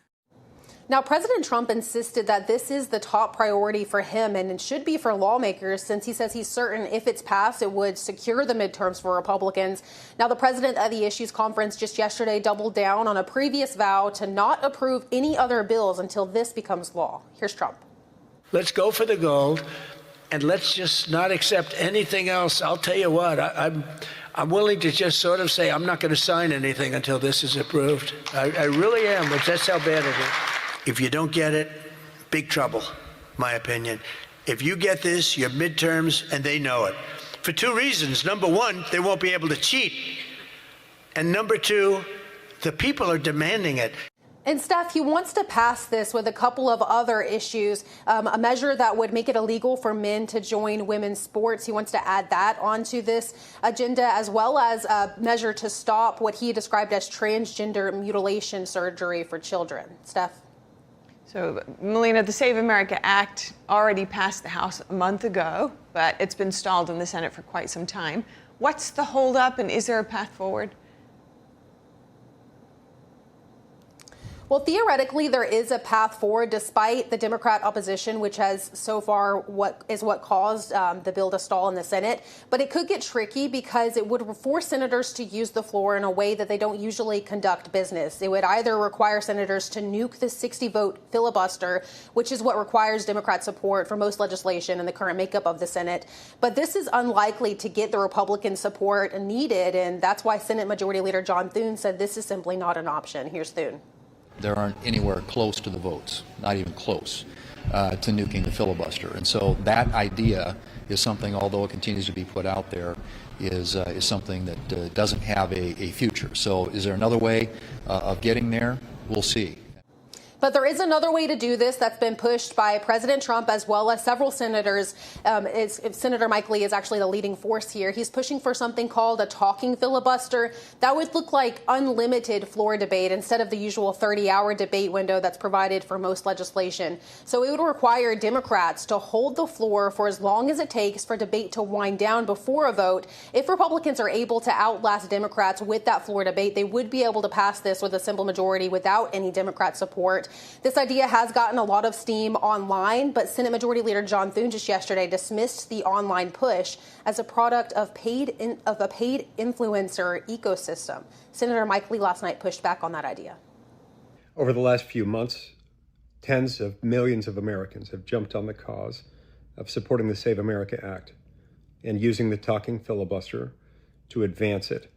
Now, President Trump insisted that this is the top priority for him, and it should be for lawmakers, since he says he's certain if it's passed, it would secure the midterms for Republicans. Now, the president at the Issues Conference just yesterday doubled down on a previous vow to not approve any other bills until this becomes law. Here's Trump. Let's go for the gold, and let's just not accept anything else. I'll tell you what, I'm willing to just sort of say I'm not going to sign anything until this is approved. I really am, but that's how bad it is. If you don't get it, big trouble, my opinion. If you get this, your midterms, and they know it. For 2 reasons. Number 1, they won't be able to cheat. And number 2, the people are demanding it. And Steph, he wants to pass this with a couple of other issues, a measure that would make it illegal for men to join women's sports. He wants to add that onto this agenda, as well as a measure to stop what he described as transgender mutilation surgery for children. Steph? So, Melina, the Save America Act already passed the House a month ago, but it's been stalled in the Senate for quite some time. What's the holdup, and is there a path forward? Well, theoretically, there is a path forward despite the Democrat opposition, which has so far what caused the bill to stall in the Senate. But it could get tricky because it would force senators to use the floor in a way that they don't usually conduct business. It would either require senators to nuke the 60-vote filibuster, which is what requires Democrat support for most legislation in the current makeup of the Senate. But this is unlikely to get the Republican support needed, and that's why Senate Majority Leader John Thune said this is simply not an option. Here's Thune. There aren't anywhere close to the votes, not even close. to nuking the filibuster. And so that idea is something, although it continues to be put out there, is something that doesn't have a future. So is there another way of getting there? We'll see. But there is another way to do this that's been pushed by President Trump as well as several senators. Senator Mike Lee is actually the leading force here. He's pushing for something called a talking filibuster. That would look like unlimited floor debate instead of the usual 30-hour debate window that's provided for most legislation. So it would require Democrats to hold the floor for as long as it takes for debate to wind down before a vote. If Republicans are able to outlast Democrats with that floor debate, they would be able to pass this with a simple majority without any Democrat support. This idea has gotten a lot of steam online, but Senate Majority Leader John Thune just yesterday dismissed the online push as a product of a paid influencer ecosystem. Senator Mike Lee last night pushed back on that idea. Over the last few months, tens of millions of Americans have jumped on the cause of supporting the Save America Act and using the talking filibuster to advance it.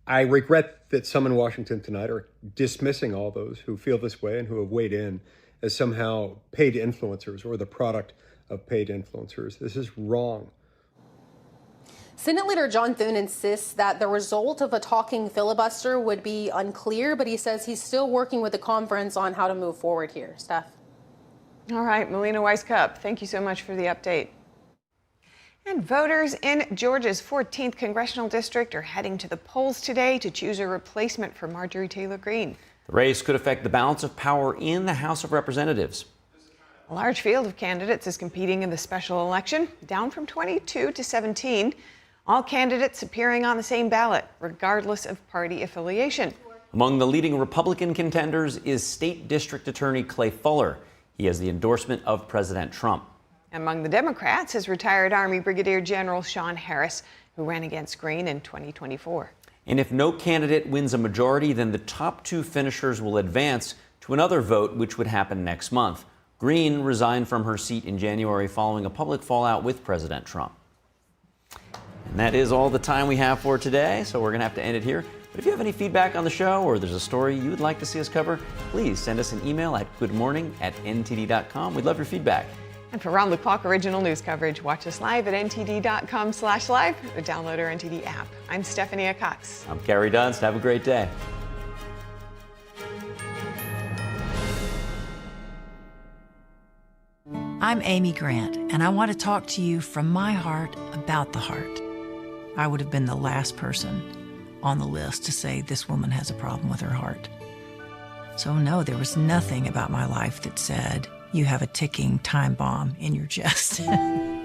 I regret that some in Washington tonight are dismissing all those who feel this way and who have weighed in as somehow paid influencers or the product of paid influencers. This is wrong. Senate Leader John Thune insists that the result of a talking filibuster would be unclear, but he says he's still working with the conference on how to move forward here. Steph. All right, Melina Weiskup, thank you so much for the update. And voters in Georgia's 14th congressional district are heading to the polls today to choose a replacement for Marjorie Taylor Greene. The race could affect the balance of power in the House of Representatives. A large field of candidates is competing in the special election, down from 22 to 17. All candidates appearing on the same ballot, regardless of party affiliation. Among the leading Republican contenders is State District Attorney Clay Fuller. He has the endorsement of President Trump. Among the Democrats is retired Army Brigadier General Sean Harris, who ran against Greene in 2024. And if no candidate wins a majority, then the top two finishers will advance to another vote, which would happen next month. Greene resigned from her seat in January following a public fallout with President Trump. And that is all the time we have for today, so we're going to have to end it here. But if you have any feedback on the show or there's a story you would like to see us cover, please send us an email at goodmorning@ntd.com. We'd love your feedback. And for round-the-clock original news coverage, watch us live at ntd.com/live or download our NTD app. I'm Stephanie Cox. I'm Carrie Dunst. Have a great day. I'm Amy Grant, and I want to talk to you from my heart about the heart. I would have been the last person on the list to say this woman has a problem with her heart. So no, there was nothing about my life that said, you have a ticking time bomb in your chest.